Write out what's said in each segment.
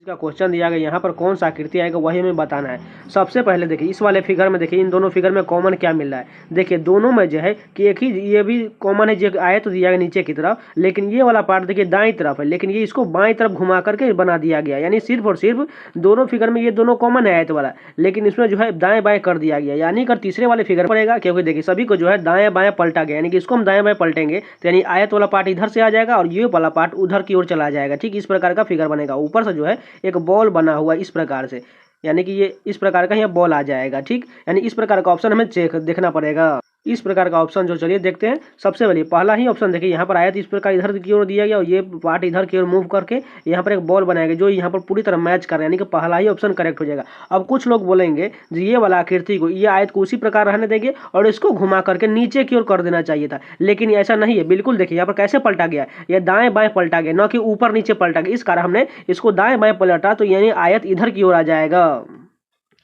का क्वेश्चन दिया गया, यहाँ पर कौन सा आकृति आएगा वही हमें बताना है। सबसे पहले देखिए इस वाले फिगर में, देखिए इन दोनों फिगर में कॉमन क्या मिल रहा है। देखिए दोनों में जो है कि एक ही ये भी कॉमन है, जो आयत तो दिया गया नीचे की तरफ, लेकिन ये वाला पार्ट देखिए दाईं तरफ है, लेकिन ये इसको बाईं तरफ घुमा करके बना दिया गया। यानी सिर्फ और सिर्फ दोनों फिगर में ये दोनों कॉमन है आयत वाला, लेकिन इसमें जो है दाएं बाएं कर दिया गया। यानी कि तीसरे वाले फिगर पड़ेगा, क्योंकि देखिए सभी को जो है दाएं बाएं पलटा गया, यानी कि इसको हम दाएं बाएं पलटेंगे तो यानी आयत वाला पार्ट इधर से आ जाएगा और ये वाला पार्ट उधर की ओर चला जाएगा। ठीक इस प्रकार का फिगर बनेगा। ऊपर से जो है एक बॉल बना हुआ इस प्रकार से, यानी कि ये इस प्रकार का यहाँ बॉल आ जाएगा। ठीक, यानी इस प्रकार का ऑप्शन हमें चेक देखना पड़ेगा। इस प्रकार का ऑप्शन जो, चलिए देखते हैं। सबसे पहले पहला ही ऑप्शन देखिए, यहाँ पर आयत इस प्रकार इधर की ओर दिया गया और ये पार्ट इधर की ओर मूव करके यहाँ पर एक बॉल बनाएगा जो यहाँ पर पूरी तरह मैच कर रहा है, यानी कि पहला ही ऑप्शन करेक्ट हो जाएगा। अब कुछ लोग बोलेंगे जी ये वाला आकृति को, ये आयत को उसी प्रकार रहने देंगे और इसको घुमा करके नीचे की ओर कर देना चाहिए था, लेकिन ऐसा नहीं है। बिल्कुल देखिए यहाँ पर कैसे पलटा गया, ये दाएं बाएं पलटा गया, न कि ऊपर नीचे पलटा गया। इस कारण हमने इसको दाएं बाएं पलटा, तो यानी आयत इधर की ओर आ जाएगा।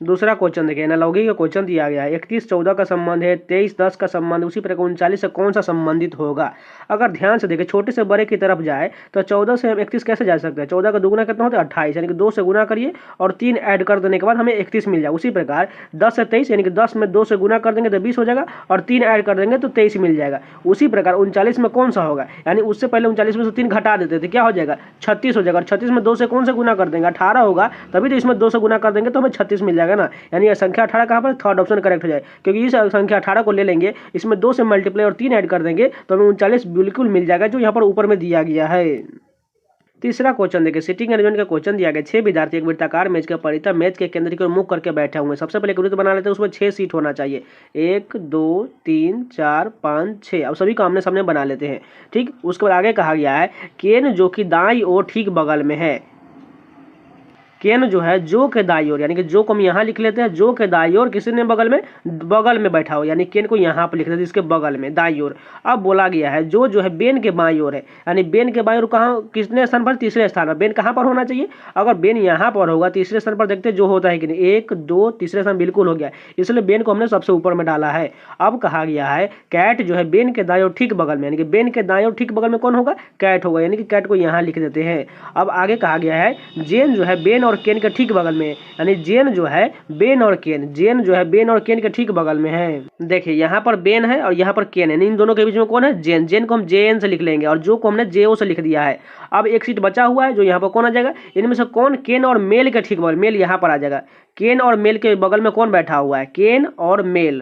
दूसरा क्वेश्चन देखिए, एनालॉगी का क्वेश्चन दिया गया है। 31-14 का संबंध है, 23-10 का संबंध, उसी प्रकार 39 से कौन सा संबंधित होगा। अगर ध्यान से देखें, छोटे से बड़े की तरफ जाए तो 14 से हम 31 कैसे जा सकते हैं। 14 का दुगुना कितना होता है 28, यानी कि 2 से गुना करिए और 3 ऐड कर देने के बाद हमें 31 मिल जाए। उसी प्रकार 10 से 23, यानी कि 10 में 2 से गुना कर देंगे तो 20 हो जाएगा और 3 ऐड कर देंगे तो 23 मिल जाएगा। उसी प्रकार 39 में कौन सा होगा, यानी उससे पहले 39 में से 3 घटा देते थे, क्या हो जाएगा 36 हो जाएगा। और 36 में 2 से कौन से गुना कर देंगे 18 होगा, तभी तो इसमें 2 से गुना कर देंगे तो हमें 36 मिल जाएगा ना। यानी संख्या 18 कहाँ पर, थर्ड ऑप्शन करेक्ट हो जाए, क्योंकि इस संख्या 18 को ले लेंगे, इसमें 2 से मल्टीप्लाई और 3 ऐड कर देंगे तो हमें 39 बिल्कुल मिल जाएगा, जो यहाँ पर ऊपर में दिया गया है। तीसरा क्वेश्चन देखिए, सिटिंग अरेंजमेंट का क्वेश्चन दिया गया। 6 विद्यार्थी एक वृत्ताकार मेज के परितः मेज के केंद्र की ओर मुख करके बैठे हुए हैं। सबसे पहले एक वृत्त बना लेते हैं, उसमें 6 सीट होना चाहिए, 1 2 3 4 5 6। अब सभी को आमने सामने बना लेते हैं। ठीक, उसके बाद आगे कहा गया है केन जो कि दाईं ओर ठीक बगल में है। केन जो है जो के दाईं ओर, यानी कि जो को हम यहाँ लिख लेते हैं, जो के दाईं ओर किसी ने बगल में बैठा हो, यानी केन को यहाँ पर लिख देते हैं इसके बगल में दाईं ओर। अब बोला गया है जो है बेन के बाईं ओर है, यानी बेन के बाईं ओर कहाँ, किसने स्थान पर, तीसरे स्थान पर। बेन कहाँ पर होना चाहिए, अगर बेन यहाँ पर होगा तीसरे स्थान पर, देखते जो होता है कि नहीं, 1 2 तीसरे स्थान बिल्कुल हो गया, इसलिए बेन को हमने सबसे ऊपर में डाला है। अब कहा गया है कैट जो है बेन के दाईं ओर ठीक बगल में, यानी कि बेन के दाईं ओर ठीक बगल में कौन होगा, कैट होगा, यानी कि कैट को यहाँ लिख देते हैं। अब आगे कहा गया है जेन जो है बेन और केन के ठीक बगल में, यानी जेन जो है बेन और केन, जेन जो है बेन और केन के ठीक बगल में है। देखिए यहाँ पर बेन है और यहाँ पर केन है, इन दोनों के बीच में कौन है, जेन। जेन को हम जेन से लिख लेंगे और जो को हमने जेओ से लिख दिया है। अब एक सीट बचा हुआ है, जो यहाँ पर कौन आ जाएगा, इनमें से कौन केन और मेल के ठीक बगल, मेल यहाँ पर आ जाएगा। केन और मेल के बगल में कौन बैठा हुआ है, केन और मेल।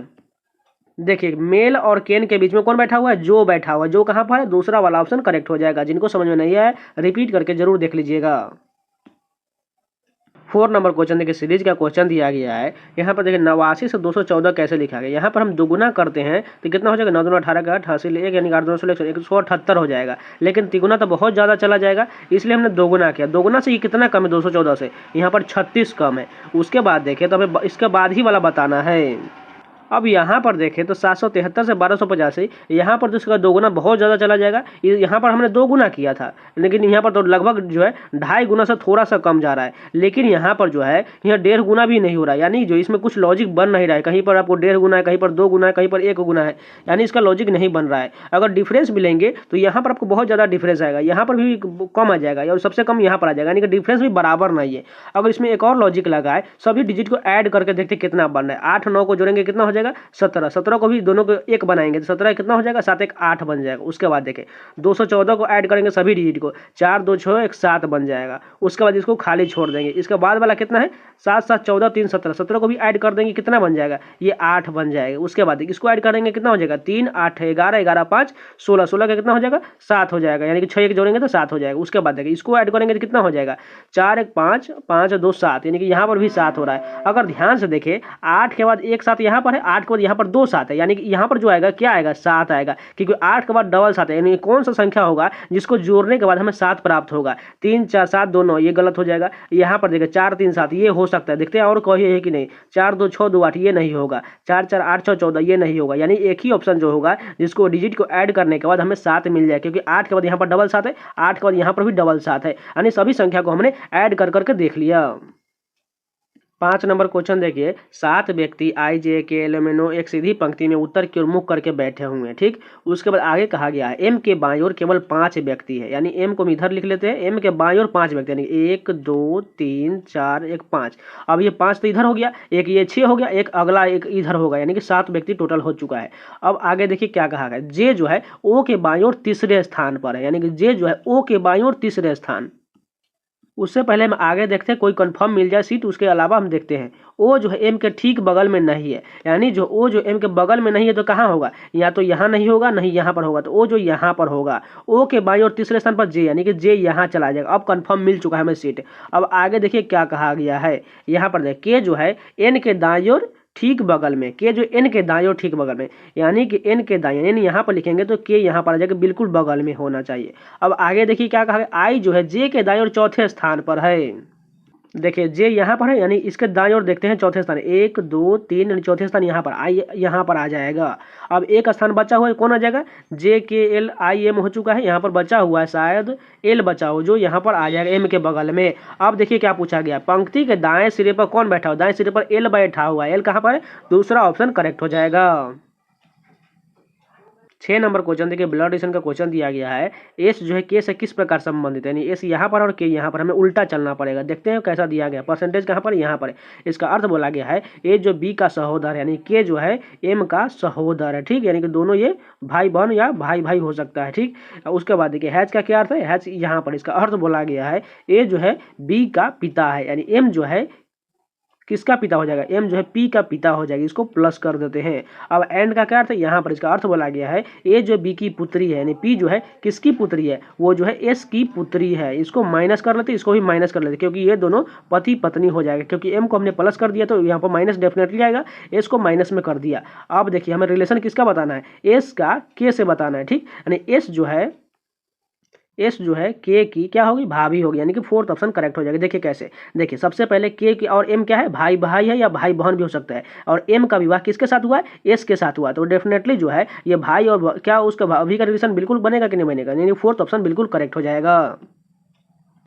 देखिए मेल और केन के बीच में कौन बैठा हुआ है, जो बैठा हुआ है। जो कहाँ पर है, दूसरा वाला ऑप्शन करेक्ट हो जाएगा। जिनको समझ में नहीं है रिपीट करके जरूर देख लीजिएगा। 4 नंबर क्वेश्चन देखिए, सीरीज का क्वेश्चन दिया गया है। यहाँ पर देखिए 89 से 214 कैसे लिखा गया। यहाँ पर हम दुगुना करते हैं तो कितना हो जाएगा, 9 दूना 18 का 8 हासिल 1, यानी 8 दूना 16 178 हो जाएगा। लेकिन तिगुना तो बहुत ज़्यादा चला जाएगा, इसलिए हमने दोगुना किया। दोगुना से ये कितना कम है, 214 से यहाँ पर 36 कम है। उसके बाद देखिए तो हमें इसके बाद ही वाला बताना है। अब यहाँ पर देखें तो 773 से 1285, यहाँ पर तो इसका दोगुना बहुत ज़्यादा चला जाएगा। यहाँ पर हमने 2 गुना किया था, लेकिन यहाँ पर तो लगभग जो है 2.5 गुना से थोड़ा सा कम जा रहा है। लेकिन यहाँ पर जो है यहाँ 1.5 गुना भी नहीं हो रहा है, यानी जो इसमें कुछ लॉजिक बन नहीं रहा है। कहीं पर आपको 1.5 गुना है, कहीं पर 2 गुना है, कहीं पर 1 गुना है, यानी इसका लॉजिक नहीं बन रहा है। अगर डिफरेंस भी लेंगे तो यहाँ पर आपको बहुत ज़्यादा डिफरेंस आएगा, यहाँ पर भी कम आ जाएगा और सबसे कम यहाँ पर आ जाएगा, यानी कि डिफरेंस भी बराबर नहीं है। अगर इसमें एक और लॉजिक लगाए, सभी डिजिट को ऐड करके देखते कितना बन रहा है। 8 9 को जोड़ेंगे कितना हो जाएगा, 17। 17 को भी दोनों को 1 बनाएंगे तो 17 कितना हो जाएगा, 7 1 8 बन जाएगा। उसके बाद देखें 214 को ऐड करेंगे सभी डिजिट को, 4 2 6 1 7 बन जाएगा। उसके बाद इसको खाली छोड़ देंगे। इसके बाद वाला कितना है, 7 7 14 3 17। 17 को भी ऐड कर देंगे, कितना बन जाएगा, ये 8 बन जाएगा। उसके बाद इसको ऐड करेंगे, कितना हो जाएगा, 3 8 11 11 5 16। 16 का कितना हो जाएगा, 7 हो जाएगा, यानी कि 6 1 जोड़ेंगे तो 7 हो जाएगा। उसके बाद देखिए इसको ऐड करेंगे तो कितना हो जाएगा, 4 1 5 5 2 7, यानी कि यहाँ पर भी 7 हो रहा है। अगर ध्यान से देखें 8 के बाद 1 7 यहाँ पर है, 8 के बाद यहाँ पर 2 7 है, यानी कि यहाँ पर जो आएगा क्या आएगा, 7 आएगा, क्योंकि 8 के बाद डबल 7 है। यानी कौन सा संख्या होगा जिसको जोड़ने के बाद हमें 7 प्राप्त होगा। 3 4 7 2 9, ये गलत हो जाएगा। यहाँ पर देखिए 4 3 7, ये हो सकता है, देखते हैं और कोई है कि नहीं। 4 2 6 2 8, ये नहीं होगा। 4 4 8 6 14, ये नहीं होगा। यानी एक ही ऑप्शन जो होगा जिसको डिजिट को ऐड करने के बाद हमें 7 मिल जाए, क्योंकि 8 के बाद यहाँ पर डबल 7 है, 8 के बाद यहाँ पर भी डबल 7 है, यानी सभी संख्या को हमने ऐड कर करके देख लिया। 5 नंबर क्वेश्चन देखिए, 7 व्यक्ति आई जे के एल एम एन ओ एक सीधी पंक्ति में उत्तर की ओर मुख करके बैठे हुए हैं, ठीक। उसके बाद आगे कहा गया है एम के बाईं ओर केवल 5 व्यक्ति है, यानी एम को हम इधर लिख लेते हैं, एम के बाईं ओर 5 व्यक्ति, यानी 1 2 3 4 1 5। अब ये 5 तो इधर हो गया, एक ये 6 हो गया, एक अगला एक इधर होगा, यानी कि 7 व्यक्ति टोटल हो चुका है। अब आगे देखिए क्या कहा गया, जे जो है ओ के बाईं ओर तीसरे स्थान पर है, यानी कि जे जो है ओ के बाईं ओर तीसरे स्थान। उससे पहले हम आगे देखते हैं कोई कंफर्म मिल जाए सीट, उसके अलावा हम देखते हैं ओ जो है एम के ठीक बगल में नहीं है, यानी जो ओ जो एम के बगल में नहीं है तो कहाँ होगा, या तो यहाँ नहीं होगा, नहीं यहाँ पर होगा, तो ओ जो यहाँ पर होगा। ओ के बाईं और तीसरे स्थान पर जे, यानी कि जे यहाँ चला जाएगा। अब कंफर्म मिल चुका है हमें सीट। अब आगे देखिए क्या कहा गया है, यहाँ पर देखिए के जो है एन के दाईं ओर ठीक बगल में, के जो एन के दाईं ओर ठीक बगल में, यानी कि एन के दाईं, यानी यहाँ पर लिखेंगे तो के यहाँ पर आ जाएगा, बिल्कुल बगल में होना चाहिए। अब आगे देखिए क्या कहा है, आई जो है जे के दाईं ओर चौथे स्थान पर है। देखिए जे यहाँ पर है, यानी इसके दाईं ओर देखते हैं चौथे स्थान, 1 2 3, यानी चौथे स्थान यहाँ पर आई, यहाँ पर आ जाएगा। अब एक स्थान बचा हुआ है, कौन आ जाएगा, जे के एल आई एम हो चुका है, यहाँ पर बचा हुआ है शायद एल बचा हो, जो यहाँ पर आ जाएगा एम के बगल में। अब देखिए क्या पूछा गया, पंक्ति के दाएं सिरे पर कौन बैठा हुआ, दाएं सिरे पर एल बैठा हुआ है, एल कहाँ पर है, दूसरा ऑप्शन करेक्ट हो जाएगा। 6 नंबर क्वेश्चन देखिए, ब्लड रिलेशन का क्वेश्चन दिया गया है, एस जो है के से किस प्रकार संबंधित है, यानी एस यहाँ पर और के यहाँ पर, हमें उल्टा चलना पड़ेगा। देखते हैं कैसा दिया गया, परसेंटेज कहाँ पर, यहाँ पर। इसका अर्थ बोला गया है ए जो बी का सहोदर है, यानी के जो है एम का सहोदर है, ठीक, यानी कि दोनों ये भाई बहन या भाई भाई हो सकता है, ठीक। उसके बाद देखिए हैच का क्या अर्थ है, हैच यहाँ पर इसका अर्थ बोला गया है ए जो है बी का पिता है, यानी एम जो है किसका पिता हो जाएगा, एम जो है पी का पिता हो जाएगा, इसको प्लस कर देते हैं। अब एंड का क्या अर्थ है, यहाँ पर इसका अर्थ बोला गया है ए जो बी की पुत्री है, यानी पी जो है किसकी पुत्री है, वो जो है एस की पुत्री है। इसको माइनस कर लेते, इसको भी माइनस कर लेते, क्योंकि ये दोनों पति पत्नी हो जाएगा, क्योंकि एम को हमने प्लस कर दिया तो यहाँ पर माइनस डेफिनेटली आएगा, एस को माइनस में कर दिया। अब देखिए हमें रिलेशन किसका बताना है, एस का के से बताना है, ठीक, यानी एस जो है के की क्या होगी, भाभी होगी, यानी कि फोर्थ ऑप्शन करेक्ट हो जाएगा। देखिए कैसे, देखिए सबसे पहले के की और एम क्या है, भाई भाई है या भाई बहन भी हो सकता है, और एम का विवाह किसके साथ हुआ है, एस के साथ हुआ, तो डेफिनेटली जो है ये भाई और क्या उसका भाभी का रिलेशन बिल्कुल बनेगा कि नहीं बनेगा, यानी फोर्थ ऑप्शन बिल्कुल करेक्ट हो जाएगा।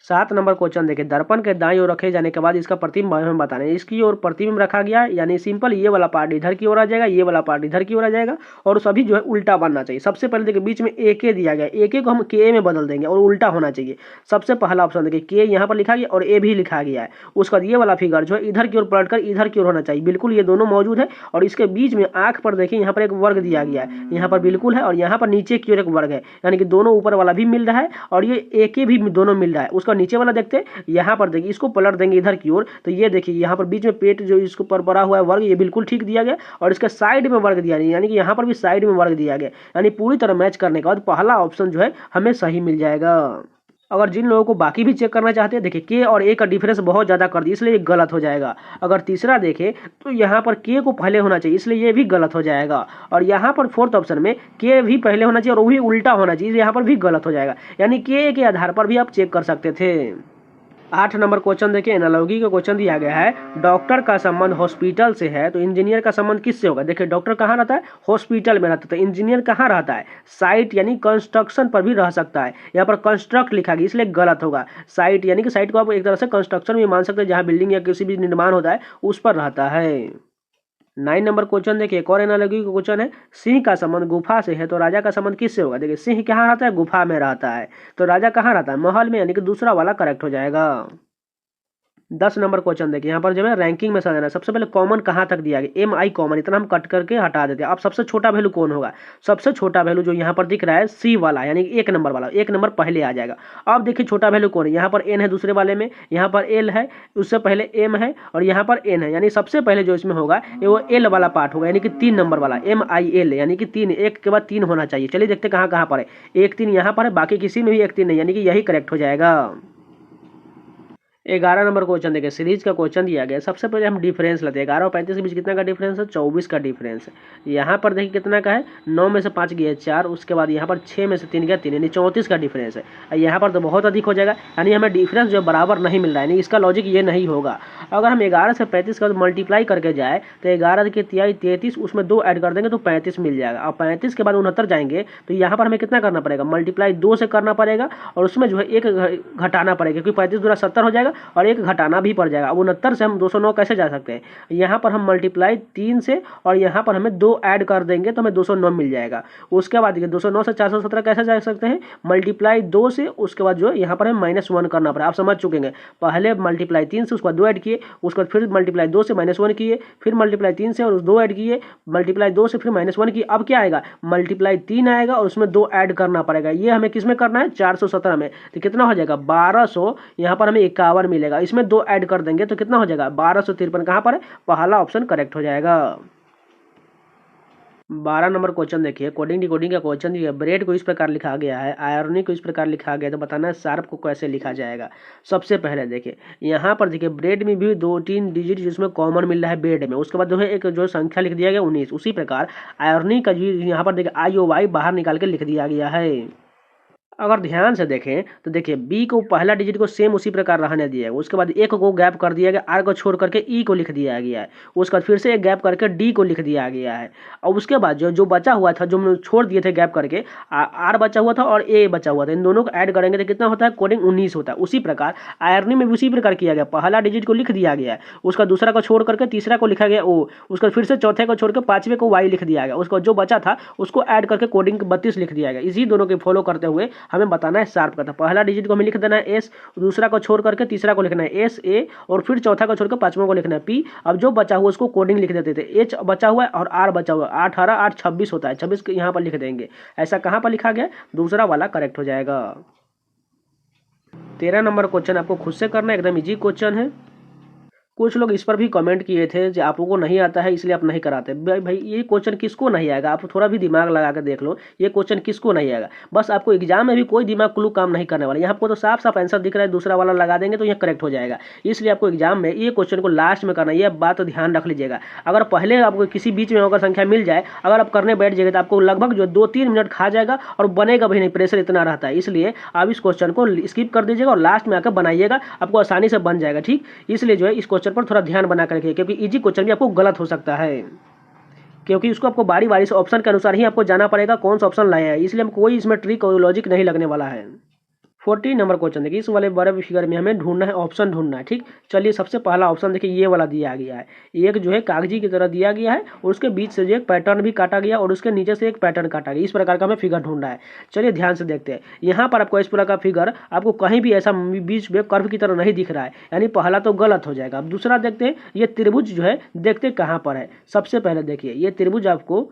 7 नंबर क्वेश्चन देखिए, दर्पण के दाईं ओर रखे जाने के बाद इसका प्रतिबिंब हमें बताना है। इसकी ओर प्रतिबिंब रखा गया, यानी सिंपल ये वाला पार्ट इधर की ओर आ जाएगा, ये वाला पार्ट इधर की ओर आ जाएगा, और सभी जो है उल्टा बनना चाहिए। सबसे पहले देखिए बीच में ए के दिया गया, ए के को हम के में बदल देंगे और उल्टा होना चाहिए। सबसे पहला ऑप्शन देखिए के यहाँ पर लिखा गया और ए भी लिखा गया है। उसके बाद ये वाला फिगर जो है इधर की ओर पलटकर इधर की ओर होना चाहिए, बिल्कुल ये दोनों मौजूद है। और इसके बीच में आंख पर देखिए यहाँ पर एक वर्ग दिया गया है, यहाँ पर बिल्कुल है, और यहाँ पर नीचे की ओर एक वर्ग है, यानी कि दोनों ऊपर वाला भी मिल रहा है और ये ए के भी दोनों मिल रहा है। उसका नीचे वाला देखते हैं, यहाँ पर देखिए इसको पलट देंगे इधर की ओर, तो ये देखिए यहाँ पर बीच में पेट जो इसको पर पड़ा हुआ है वर्ग, ये बिल्कुल ठीक दिया गया, और इसके साइड में वर्ग दिया गया, यानी कि यहाँ पर भी साइड में वर्ग दिया गया, यानी पूरी तरह मैच करने के बाद पहला ऑप्शन जो है हमें सही मिल जाएगा। अगर जिन लोगों को बाकी भी चेक करना चाहते हैं, देखिए के और ए का डिफरेंस बहुत ज़्यादा कर दिया, इसलिए ये गलत हो जाएगा। अगर तीसरा देखें तो यहाँ पर के को पहले होना चाहिए, इसलिए ये भी गलत हो जाएगा। और यहाँ पर फोर्थ ऑप्शन में के भी पहले होना चाहिए और वो भी उल्टा होना चाहिए, यहाँ पर भी गलत हो जाएगा, यानी के आधार पर भी आप चेक कर सकते थे। 8 नंबर क्वेश्चन देखिए, एनालॉजी का क्वेश्चन दिया गया है, डॉक्टर का संबंध हॉस्पिटल से है तो इंजीनियर का संबंध किससे होगा। देखिए डॉक्टर कहाँ रहता है, हॉस्पिटल में रहता है, तो इंजीनियर कहाँ रहता है, साइट यानी कंस्ट्रक्शन पर भी रह सकता है। यहाँ पर कंस्ट्रक्ट लिखा गया इसलिए गलत होगा। साइट यानी कि साइट को आप एक तरह से कंस्ट्रक्शन भी मान सकते हैं, जहाँ बिल्डिंग या किसी भी निर्माण होता है उस पर रहता है। 9 नंबर क्वेश्चन देखिए, एक और एनालॉजी का क्वेश्चन है, सिंह का संबंध गुफा से है तो राजा का संबंध किससे होगा। देखिए सिंह कहाँ रहता है, गुफा में रहता है, तो राजा कहाँ रहता है, महल में, यानी कि दूसरा वाला करेक्ट हो जाएगा। 10 नंबर क्वेश्चन देखिए, यहाँ पर जो है रैंकिंग में सजाना है। सबसे पहले कॉमन कहाँ तक दिया गया, एम आई कॉमन, इतना हम कट करके हटा देते हैं। अब सबसे छोटा वैल्यू कौन होगा, सबसे छोटा वैल्यू जो यहाँ पर दिख रहा है सी वाला, यानी 1 नंबर वाला, 1 नंबर पहले आ जाएगा। अब देखिए छोटा वैल्यू कौन है, यहाँ पर एन है दूसरे वाले में, यहाँ पर एल है, उससे पहले एम है और यहाँ पर एन है, यानी सबसे पहले जो इसमें होगा वो एल वाला पार्ट होगा, यानी कि 3 नंबर वाला MIL, यानी कि 3, एक के बाद 3 होना चाहिए। चलिए देखते कहाँ कहाँ पर है, 1 3 यहाँ पर है, बाकी किसी में भी 1 3 नहीं, यानी कि यही करेक्ट हो जाएगा। 11 नंबर क्वेश्चन देखिए, सीरीज का क्वेश्चन दिया गया। सबसे पहले हम डिफरेंस लेते हैं, 11 और 35 के बीच कितना का डिफरेंस है, 24 का डिफरेंस है। यहाँ पर देखिए कितना का है, 9 में से 5 गया 4, उसके बाद यहाँ पर 6 में से 3 गया 3, यानी 34 का डिफरेंस है। यहाँ पर तो बहुत अधिक हो जाएगा, यानी हमें डिफरेंस जो बराबर नहीं मिल रहा है, यानी इसका लॉजिक ये नहीं होगा। अगर हम 11 से 35 का मल्टीप्लाई करके जाए तो 11 के 33, उसमें 2 ऐड कर देंगे तो 35 मिल जाएगा। और 35 के बाद 69 जाएंगे तो यहाँ पर हमें कितना करना पड़ेगा, मल्टीप्लाई 2 से करना पड़ेगा और उसमें जो है 1 घटाना पड़ेगा, क्योंकि 35 दूना 70 हो जाएगा और एक घटाना भी पड़ जाएगा। अब 69 से हम 209 कैसे जा सकते हैं, यहाँ पर हम मल्टीप्लाई 3 से और यहाँ पर हमें 2 ऐड कर देंगे तो हमें 209 मिल जाएगा। उसके बाद देखिए 209 से 417 कैसे जा सकते हैं, मल्टीप्लाई 2 से, उसके बाद जो है यहाँ पर हमें -1 करना पड़ा। आप समझ चुके हैं, पहले मल्टीप्लाई 3 से, उसके बाद 2 ऐड किए, उसके बाद फिर मल्टीप्लाई 2 से -1 किए, फिर मल्टीप्लाई 3 से और 2 ऐड किए, मल्टीप्लाई 2 से फिर -1 किए। अब क्या आएगा, मल्टीप्लाई 3 आएगा और उसमें 2 ऐड करना पड़ेगा। ये हमें किस में करना है, 417 में। तो कितना हो जाएगा 1200, यहाँ पर हमें 51 मिलेगा। इसमें 2 ऐड कर देंगे तो कितना हो जाएगा 1253। कहाँ पर है, पहला ऑप्शन करेक्ट हो जाएगा। 12 नंबर क्वेश्चन देखिए, कोडिंग डिकोडिंग का क्वेश्चन दिया। ब्रेड को इस प्रकार लिखा गया है, आयरनी को इस प्रकार लिखा गया है, तो बताना है शार्प को कैसे लिखा जाएगा। सबसे पहले देखिए यहाँ पर देखिए ब्रेड में भी 2-3 डिजिट जिसमें कॉमन मिल रहा है ब्रेड में, उसके बाद जो है एक जो संख्या लिख दिया गया 19। उसी प्रकार आयरनी का जो यहाँ पर देखिए IOY बाहर निकाल के लिख दिया गया है। अगर ध्यान से देखें तो देखिए बी को पहला डिजिट को सेम उसी प्रकार रहने दिया है, उसके बाद एक को गैप कर दिया गया, आर को छोड़ करके ई को लिख दिया गया है, उसके बाद फिर से एक गैप करके डी को लिख दिया गया है। और उसके बाद जो जो बचा हुआ था, जो हम छोड़ दिए थे गैप करके, आर बचा हुआ था और ए बचा हुआ था, इन दोनों को ऐड करेंगे तो कितना होता है, कोडिंग 19 होता है। उसी प्रकार आयरनी में भी उसी प्रकार किया गया, पहला डिजिट को लिख दिया गया है, उसका दूसरा को छोड़ करके तीसरा को लिखा गया ओ, उसका फिर से चौथे को छोड़ के पांचवें को वाई लिख दिया गया, उसका जो बचा था उसको ऐड करके कोडिंग 32 लिख दिया गया। इसी दोनों के फॉलो करते हुए हमें बताना है शार्प का। पहला डिजिट को हमें लिख देना है एस, दूसरा को छोड़ करके तीसरा को लिखना है एस ए, और फिर चौथा को छोड़ कर पांचवा को लिखना है पी। अब जो बचा हुआ उसको कोडिंग लिख देते थे, एच बचा हुआ है और आर बचा हुआ है, 18 8 26 होता है, 26 यहाँ पर लिख देंगे। ऐसा कहाँ पर लिखा गया, दूसरा वाला करेक्ट हो जाएगा। 13 नंबर क्वेश्चन आपको खुद से करना है, एकदम इजी क्वेश्चन है। कुछ लोग इस पर भी कमेंट किए थे कि आप लोगों को नहीं आता है इसलिए आप नहीं कराते। भाई ये क्वेश्चन किसको नहीं आएगा, आप थोड़ा भी दिमाग लगा कर देख लो, ये क्वेश्चन किसको नहीं आएगा। बस आपको एग्जाम में भी कोई दिमाग क्लू काम नहीं करने वाला, यहाँ आपको तो साफ साफ आंसर दिख रहा है, दूसरा वाला लगा देंगे तो यह करेक्ट हो जाएगा। इसलिए आपको एग्जाम में ये क्वेश्चन को लास्ट में करना है, यह बात ध्यान रख लीजिएगा। अगर पहले आपको किसी बीच में अगर संख्या मिल जाए, अगर आप करने बैठ जाएगा तो आपको लगभग जो 2-3 मिनट खा जाएगा और बनेगा भी नहीं, प्रेशर इतना रहता है। इसलिए आप इस क्वेश्चन को स्किप कर दीजिएगा और लास्ट में आकर बनाइएगा, आपको आसानी से बन जाएगा। ठीक, इसलिए जो है इस क्वेश्चन पर थोड़ा ध्यान बना करके, क्योंकि इजी क्वेश्चन भी आपको गलत हो सकता है, क्योंकि उसको आपको बारी बारी से ऑप्शन के अनुसार ही आपको जाना पड़ेगा कौन सा ऑप्शन लाया है। इसलिए हम कोई इसमें ट्रिक और लॉजिक नहीं लगने वाला है। 14 नंबर क्वेश्चन देखिए, इस वाले बड़े फिगर में हमें ढूंढना है, ऑप्शन ढूंढना है। ठीक, चलिए सबसे पहला ऑप्शन देखिए ये वाला दिया गया है, एक जो है कागजी की तरह दिया गया है और उसके बीच से जो एक पैटर्न भी काटा गया और उसके नीचे से एक पैटर्न काटा गया। इस प्रकार का हमें फिगर ढूंढना है। चलिए ध्यान से देखते हैं, यहाँ पर आपको इस प्रकार का फिगर आपको कहीं भी ऐसा बीच में कर्व की तरह नहीं दिख रहा है, यानी पहला तो गलत हो जाएगा। अब दूसरा देखते हैं, ये त्रिभुज जो है देखते कहाँ पर है। सबसे पहले देखिए ये त्रिभुज आपको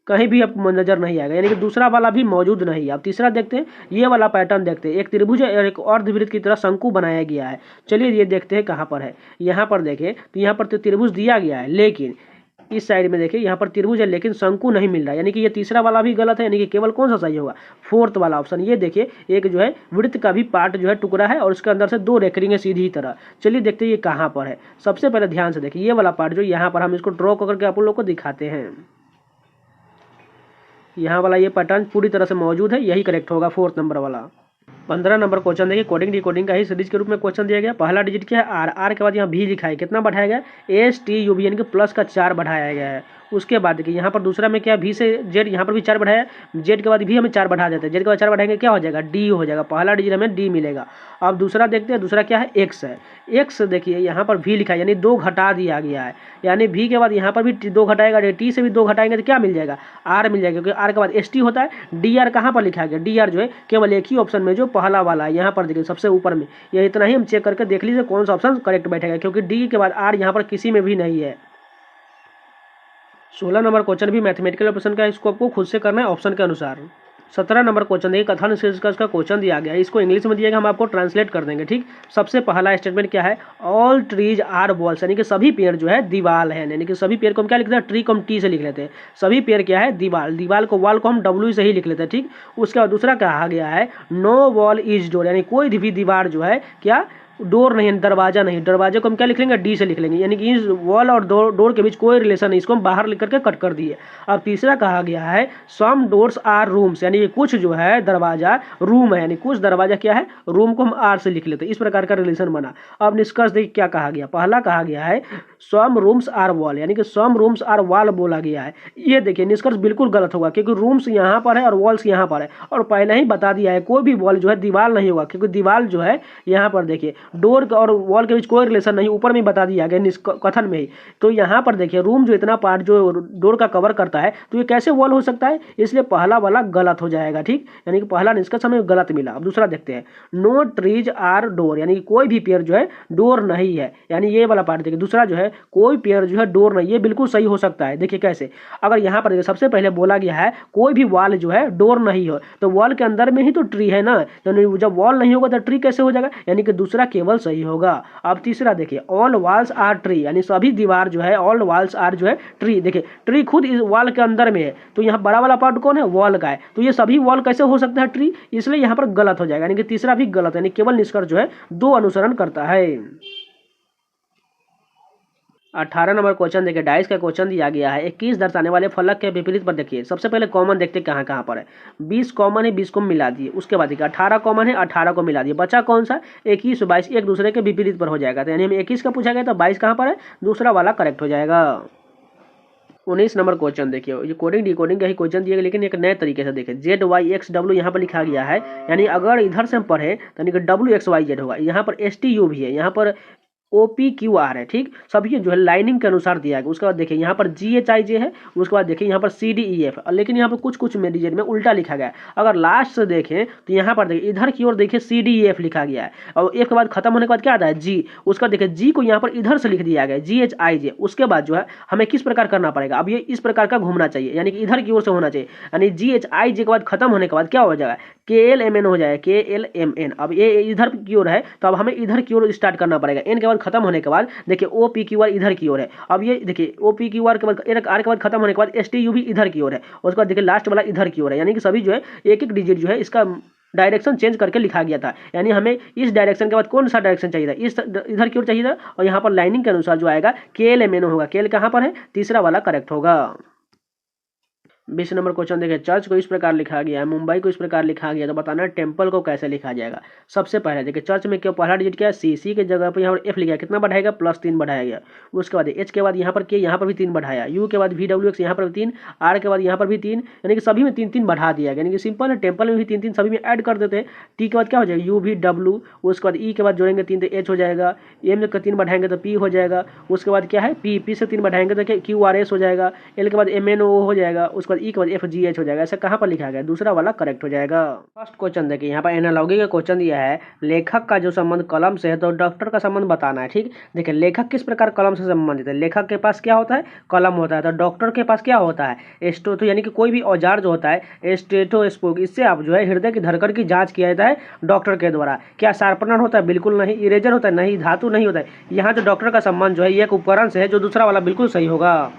कहीं भी आपको नजर नहीं आएगा, यानी कि दूसरा वाला भी मौजूद नहीं है। अब तीसरा देखते हैं, ये वाला पैटर्न देखते हैं, एक त्रिभुज है और एक अर्धवृत्त की तरह शंकु बनाया गया है। चलिए ये देखते हैं कहाँ पर है। यहाँ पर देखें तो यहाँ पर तो त्रिभुज दिया गया है, लेकिन इस साइड में देखिए यहाँ पर त्रिभुज है लेकिन शंकु नहीं मिल रहा है, यानी कि ये तीसरा वाला भी गलत है, यानी कि केवल कौन सा सही होगा, फोर्थ वाला ऑप्शन। ये देखिए एक जो है वृत्त का भी पार्ट जो है टुकड़ा है और उसके अंदर से 2 रेखरिंग है सीधी तरह। चलिए देखते हैं ये कहाँ पर है। सबसे पहले ध्यान से देखिए ये वाला पार्ट जो यहाँ पर हम इसको ड्रॉ करके आप लोग को दिखाते हैं। यहाँ वाला ये पैटर्न पूरी तरह से मौजूद है, यही करेक्ट होगा, 4th नंबर वाला। 15 नंबर क्वेश्चन देखिए, कोडिंग डिकोडिंग का ही सीरीज के रूप में क्वेश्चन दिया गया। पहला डिजिट क्या है, आर, आर के बाद यहाँ भी लिखा है, कितना बढ़ाया गया, STUB यानी कि प्लस का 4 बढ़ाया गया है। उसके बाद देखिए यहाँ पर दूसरा में क्या, भी से जेड, यहाँ पर भी 4 बढ़ाया, जेड के बाद भी हमें 4 बढ़ा देते हैं, जेड के बाद 4 बढ़ाएंगे क्या हो जाएगा, डी हो जाएगा। पहला डिजिट हमें डी मिलेगा। अब दूसरा देखते हैं, दूसरा क्या है, एक्स है। एक्स देखिए यहाँ पर भी लिखा है, यानी 2 घटा दिया गया है, यानी भी के बाद यहाँ पर भी 2 घटाएगा, टी से भी 2 घटाएंगे तो क्या मिल जाएगा, आर मिल जाएगा, क्योंकि आर के बाद ST होता है। DR कहाँ पर लिखा गया, DR जो है केवल एक ही ऑप्शन में जो पहला वाला है, यहाँ पर देखिए सबसे ऊपर में, ये इतना ही हम चेक करके देख लीजिए कौन सा ऑप्शन करेक्ट बैठेगा, क्योंकि डी के बाद आर यहाँ पर किसी में भी नहीं है। 16 नंबर क्वेश्चन भी मैथमेटिकल ऑप्शन का है, इसको आपको खुद से करना है ऑप्शन के अनुसार। 17 नंबर क्वेश्चन देखिए, कथन शीर्षक का क्वेश्चन दिया गया है, इसको इंग्लिश में दिया गया, हम आपको ट्रांसलेट कर देंगे। ठीक, सबसे पहला स्टेटमेंट क्या है, ऑल ट्रीज आर वॉल्स, यानी कि सभी पेड़ जो है दीवाल है, यानी कि सभी पेड़ को हम क्या लिखते हैं, ट्री को हम टी से लिख लेते हैं, सभी पेड़ क्या है, दीवाल, दीवाल को वॉल को हम W से ही लिख लेते हैं। ठीक, उसके बाद दूसरा कहा गया है, नो वॉल इज डोर, यानी कोई भी दीवार जो है क्या, डोर नहीं, दरवाजा नहीं, दरवाजे को हम क्या लिख लेंगे, डी से लिख लेंगे, यानी कि इस वॉल और डोर के बीच कोई रिलेशन नहीं, इसको हम बाहर लिख करके कट कर दिए। अब तीसरा कहा गया है, सम डोर्स आर रूम्स, यानी कुछ जो है दरवाजा रूम है, यानी कुछ दरवाजा क्या है, रूम को हम आर से लिख लेते हैं। इस प्रकार का रिलेशन बना। अब निष्कर्ष देखिए क्या कहा गया, पहला कहा गया है सम रूम्स आर वॉल, यानी कि सम रूम्स आर वॉल बोला गया है। ये देखिए निष्कर्ष बिल्कुल गलत होगा, क्योंकि रूम्स यहाँ पर है और वॉल्स यहाँ पर है, और पहले ही बता दिया है कोई भी वॉल जो है दीवार नहीं होगा, क्योंकि दीवार जो है यहाँ पर देखिए डोर और वॉल के बीच कोई रिलेशन नहीं, ऊपर में बता दिया गया कथन में ही। तो यहाँ पर देखिए रूम जो इतना पार्ट जो डोर का कवर करता है, तो ये कैसे वॉल हो सकता है, इसलिए पहला वाला गलत हो जाएगा। ठीक, यानी कि पहला निष्कर्ष हमें गलत मिला। अब दूसरा देखते हैं, नो ट्रीज आर डोर, यानी कि कोई भी पेड़ जो है डोर नहीं है, यानी ये वाला पार्ट देखिए। दूसरा जो है कोई पेड़ जो है डोर नहीं, ये बिल्कुल सही हो सकता है। देखिए कैसे, अगर यहाँ पर सबसे पहले बोला गया है कोई भी वॉल जो है डोर नहीं हो, तो वॉल के अंदर में ही तो ट्री है ना, यानी जब वॉल नहीं होगा तो ट्री कैसे हो जाएगा, यानी कि दूसरा केवल सही होगा। अब तीसरा देखिए, ऑल वॉल्स आर ट्री, यानी सभी दीवार जो है ऑल वॉल्स आर जो है ट्री, देखिए ट्री खुद इस वॉल के अंदर में है, तो यहाँ बड़ा वाला पार्ट कौन है, वॉल का है, तो ये सभी वॉल कैसे हो सकता है ट्री, इसलिए यहाँ पर गलत हो जाएगा, यानी कि तीसरा भी गलत है, यानी केवल निष्कर्ष जो है दो अनुसरण करता है। 18 नंबर क्वेश्चन देखिए, डाइस का क्वेश्चन दिया गया है, 21 दर्शाने वाले फलक के विपरीत पर देखिए। सबसे पहले कॉमन देखते कहाँ कहाँ पर है, 20 कॉमन है, 20 को मिला दिए। उसके बाद देखिए 18 कॉमन है, 18 को मिला दिए। बचा कौन सा, 21 22 एक दूसरे के विपरीत पर हो जाएगा, तो यानी हमें 21 का पूछा गया तो 22 कहाँ पर है, दूसरा वाला करेक्ट हो जाएगा। 19 नंबर क्वेश्चन देखिए, ये कोडिंग डिकोडिंग का ही क्वेश्चन दिया गया, लेकिन एक नए तरीके से देखिए। ZYXW यहाँ पर लिखा गया है, यानी अगर इधर से हम पढ़े तो यानी कि WXYZ होगा, यहाँ पर STU भी है, यहाँ पर OPQR है। ठीक, सभी जो है लाइनिंग के अनुसार दिया गया। उसके बाद देखिए यहाँ पर GHIJ है, उसके बाद देखिए यहाँ पर CDEF, लेकिन यहाँ पर कुछ कुछ में डिजिट में उल्टा लिखा गया है। अगर लास्ट से देखें तो यहाँ पर देखिए इधर की ओर देखिए CDEF लिखा गया है, और एक के बाद खत्म होने के बाद क्या आता है G, उसका देखिए G को यहाँ पर इधर से लिख दिया गया GHIJ। उसके बाद जो है हमें किस प्रकार करना पड़ेगा, अब ये इस प्रकार का घूमना चाहिए, यानी कि इधर की ओर से होना चाहिए, यानी GHIJ के बाद खत्म होने के बाद क्या हो जाएगा, KLMN हो जाएगा, KLMN। अब ये इधर की ओर है, तो अब हमें इधर की ओर स्टार्ट करना पड़ेगा। N के बाद खत्म होने के बाद देखिए OPQR इधर की ओर है, अब ये देखिए OPQR के बाद R के बाद खत्म होने के बाद STU भी इधर की ओर है, उसके बाद देखिए लास्ट वाला इधर की ओर है, यानी कि सभी जो है एक एक डिजिट जो है इसका डायरेक्शन चेंज करके लिखा गया था, यानी हमें इस डायरेक्शन के बाद कौन सा डायरेक्शन चाहिए था, इस इधर की ओर चाहिए था, और यहाँ पर लाइनिंग के अनुसार जो आएगा KLMN होगा। KL कहाँ पर है, तीसरा वाला करेक्ट होगा। 20 नंबर क्वेश्चन देखिए, चर्च को इस प्रकार लिखा गया है, मुंबई को इस प्रकार लिखा गया, तो बताना टेम्पल को कैसे लिखा जाएगा। सबसे पहले देखिए चर्च में क्यों पहला डिजिट क्या है, C के जगह पर यहाँ पर F लिखा है, कितना बढ़ाएगा, +3 बढ़ाया गया। उसके बाद H के बाद यहाँ पर K, यहाँ पर भी 3 बढ़ाया, U के बाद VWX, यहाँ पर भी 3, R के बाद यहाँ पर भी 3, यानी कि सभी में 3 बढ़ा दिया गया, यानी कि सिंपल है, टेम्पल में भी 3 सभी में ऐड कर देते हैं। T के बाद क्या हो जाएगा, UVW, उसके बाद E के बाद जोड़ेंगे 3 तो H हो जाएगा, M का 3 बढ़ाएंगे तो P हो जाएगा, उसके बाद क्या है P से 3 बढ़ाएंगे तो QRS हो जाएगा, L के बाद MNO हो जाएगा, उसके बाद E के बाद FGH हो जाएगा। ऐसा कहाँ पर लिखा गया, दूसरा वाला करेक्ट हो जाएगा। फर्स्ट क्वेश्चन देखिए, यहाँ पर एनालॉजी का क्वेश्चन दिया है, लेखक का जो संबंध कलम से है तो डॉक्टर का संबंध बताना है। ठीक, देखिए लेखक किस प्रकार कलम से संबंधित है, लेखक के पास क्या होता है, कलम होता है, तो डॉक्टर के पास क्या होता है, तो यानी कि कोई भी औजार जो होता है स्टेथोस्कोप, इससे आप जो है हृदय की धड़कन की जांच किया जाता है डॉक्टर के द्वारा। क्या शार्पनर होता है, बिल्कुल नहीं। इरेजर होता है, नहीं। धातु नहीं होता है। यहाँ जो डॉक्टर का संबंध जो है ये एक उपकरण से है, जो दूसरा वाला बिल्कुल सही होगा।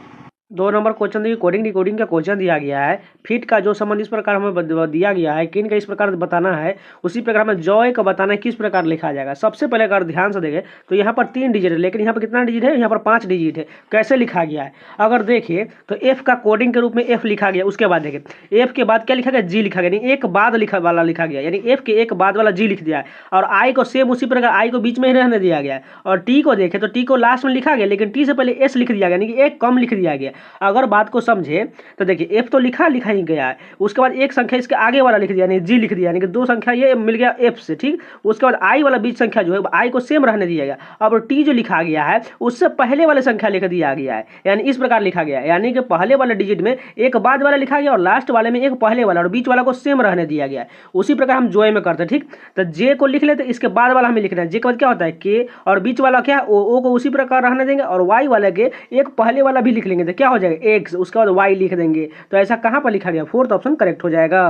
2 नंबर क्वेश्चन देखिए, कोडिंग डिकोडिंग का क्वेश्चन दिया गया है, फिट का जो संबंध इस प्रकार हमें दिया गया है, किन का इस प्रकार बताना है, उसी प्रकार हमें जॉय का बताना है किस प्रकार लिखा जाएगा। सबसे पहले अगर ध्यान से देखें तो यहाँ पर 3 डिजिट है, लेकिन यहाँ पर कितना डिजिट है, यहाँ पर 5 डिजिट है। कैसे लिखा गया है, अगर देखिए तो F का कोडिंग के रूप में F लिखा गया, उसके बाद देखिए F के बाद क्या लिखा गया, G लिखा गया, यानी एक बाद वाला लिखा गया, यानी F के एक बाद वाला G लिख दिया है, और I को सेम उसी प्रकार I को बीच में ही रहने दिया गया है, और T को देखें तो T को लास्ट में लिखा गया, लेकिन T से पहले S लिख दिया गया, यानी कि एक कम लिख दिया गया। अगर बात को समझे तो देखिए F तो लिखा ही गया है, उसके बाद एक संख्या इसके आगे वाला लिख दिया, यानी G लिख दिया, यानी कि 2 संख्या ये मिल गया F से। ठीक, उसके बाद I वाला बीच संख्या जो है I को सेम रहने दिया गया। अब T जो लिखा गया है उससे पहले वाले संख्या लिख दिया गया है, यानी इस प्रकार लिखा गया है, यानी कि पहले वाले डिजिट में एक बाद वाला लिखा गया और लास्ट वाले में एक पहले वाला और बीच वाला को सेम रहने दिया गया है। उसी प्रकार हम जोए में करते हैं। ठीक, तो J को लिख लेते, इसके बाद वाला हमें लिखना है, J के बाद क्या होता है K, और बीच वाला क्या है O को उसी प्रकार रहने देंगे, और Y वाले के एक पहले वाला भी लिख लेंगे, तो क्या हो जाएगा X, उसके बाद Y लिख देंगे। तो ऐसा कहां पर लिखा गया, 4th ऑप्शन करेक्ट हो जाएगा।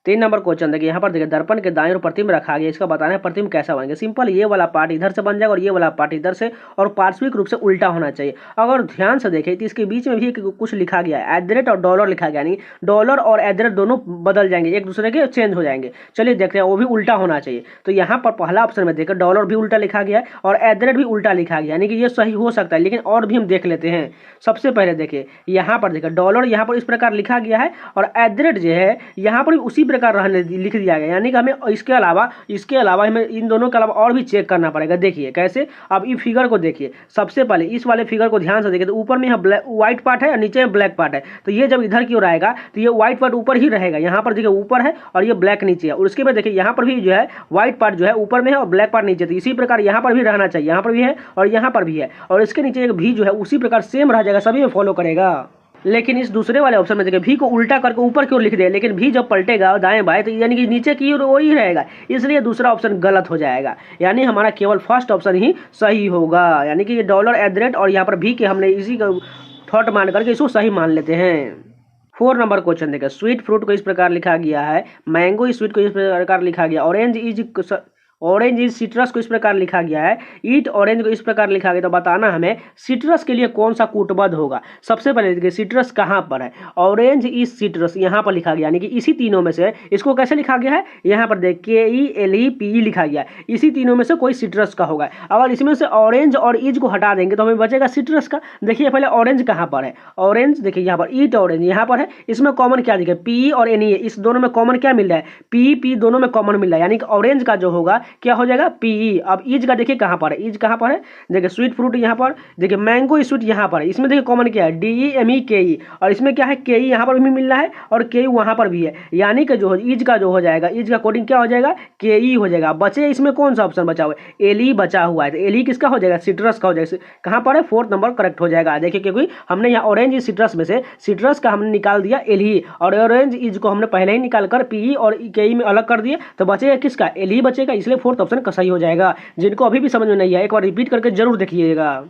3 नंबर क्वेश्चन देखिए, यहाँ पर देखिए दर्पण के दाईं ओर प्रतिबिंब रखा गया, इसका बताना है प्रतिबिंब कैसा बनेगा। सिंपल, ये वाला पार्ट इधर से बन जाएगा और ये वाला पार्ट इधर से, और पार्श्विक रूप से उल्टा होना चाहिए। अगर ध्यान से देखें तो इसके बीच में भी कुछ लिखा गया है, @ और डॉलर लिखा गया, यानी डॉलर और @ दोनों बदल जाएंगे, एक दूसरे के चेंज हो जाएंगे। चलिए देखते हैं, वो भी उल्टा होना चाहिए। तो यहाँ पर पहला ऑप्शन में देखिए डॉलर भी उल्टा लिखा गया है और @ भी उल्टा लिखा गया, यानी कि ये सही हो सकता है, लेकिन और भी हम देख लेते हैं। सबसे पहले देखिए यहाँ पर देखिए डॉलर यहाँ पर इस प्रकार लिखा गया है, और @ जो है यहाँ पर उसी प्रकार रहने लिख दिया गया, यानी कि हमें इसके अलावा हमें इन दोनों के अलावा और भी चेक करना पड़ेगा। देखिए कैसे, अब इस फिगर को देखिए, सबसे पहले इस वाले फिगर को ध्यान से देखिए, तो ऊपर में यहाँ व्हाइट पार्ट है और नीचे में ब्लैक पार्ट है, तो ये जब इधर की ओर आएगा तो ये व्हाइट पार्ट ऊपर ही रहेगा, यहाँ पर देखिए ऊपर है और ये ब्लैक नीचे है, और उसके बाद देखिए यहाँ पर भी जो है व्हाइट पार्ट जो है ऊपर में है और ब्लैक पार्ट नीचे, तो इसी प्रकार यहाँ पर भी रहना चाहिए, यहाँ पर भी है और यहाँ पर भी है, और इसके नीचे एक भी जो है उसी प्रकार सेम रह जाएगा, सभी में फॉलो करेगा। लेकिन इस दूसरे वाले ऑप्शन में देखिए भी को उल्टा करके ऊपर की ओर लिख दे, लेकिन भी जब पलटेगा दाएं बाएं तो यानी कि नीचे की ओर वही रहेगा, इसलिए दूसरा ऑप्शन गलत हो जाएगा, यानी हमारा केवल फर्स्ट ऑप्शन ही सही होगा, यानी कि ये $@ और यहाँ पर भी के हमने इसी का थॉट मान करके इसको सही मान लेते हैं। 4 नंबर क्वेश्चन देखिए, स्वीट फ्रूट को इस प्रकार लिखा गया है, मैंगो स्वीट को इस प्रकार लिखा गया, ऑरेंज इज सिट्रस को इस प्रकार लिखा गया है, ईट ऑरेंज को इस प्रकार लिखा गया, तो बताना हमें सिट्रस के लिए कौन सा कूटबद्ध होगा। सबसे पहले देखिए सिट्रस कहाँ पर है, ऑरेंज इज सिट्रस यहाँ पर लिखा गया, यानी कि इसी तीनों में से इसको कैसे लिखा गया है, यहाँ पर देखिए KELEPE लिखा गया है, इसी तीनों में से कोई सिट्रस का होगा। अगर इसमें से ऑरेंज और इज को हटा देंगे तो हमें बचेगा सिट्रस का। देखिए पहले ऑरेंज कहाँ पर है, ऑरेंज देखिए यहाँ पर, ईट ऑरेंज यहाँ पर है, इसमें कॉमन क्या देखिए P और NE, इस दोनों में कॉमन क्या मिल रहा है, P दोनों में कॉमन मिल रहा है, यानी कि ऑरेंज का जो होगा क्या हो जाएगा PE। अब ईज का देखिए कहाँ पर है, ईज कहाँ पर है, देखिए स्वीट फ्रूट यहाँ पर, देखिए मैंगो स्वीट यहाँ पर है, इसमें देखिए कॉमन क्या है DEMEKE, और इसमें क्या है KE यहाँ पर भी मिल रहा है और KE वहाँ पर भी है, यानी कि जो ईज का जो हो जाएगा, ईज का कोडिंग क्या हो जाएगा KE हो जाएगा। बचे इसमें कौन सा ऑप्शन बचा हुआ है, एली बचा हुआ है, तो एली किसका हो जाएगा, सिट्रस का हो जाएगा, कहाँ पर है 4th नंबर करेक्ट हो जाएगा। देखिए क्योंकि हमने यहाँ ऑरेंज सिट्रस में से सिट्रस का हमने निकाल दिया एली, और ऑरेंज इज को हमने पहले ही निकाल कर PE और KE में अलग कर दिए, तो बचेगा किसका एली बचेगा, इसलिए 4th ऑप्शन का सही हो जाएगा। जिनको अभी भी समझ में नहीं आया एक बार रिपीट करके जरूर देखिएगा।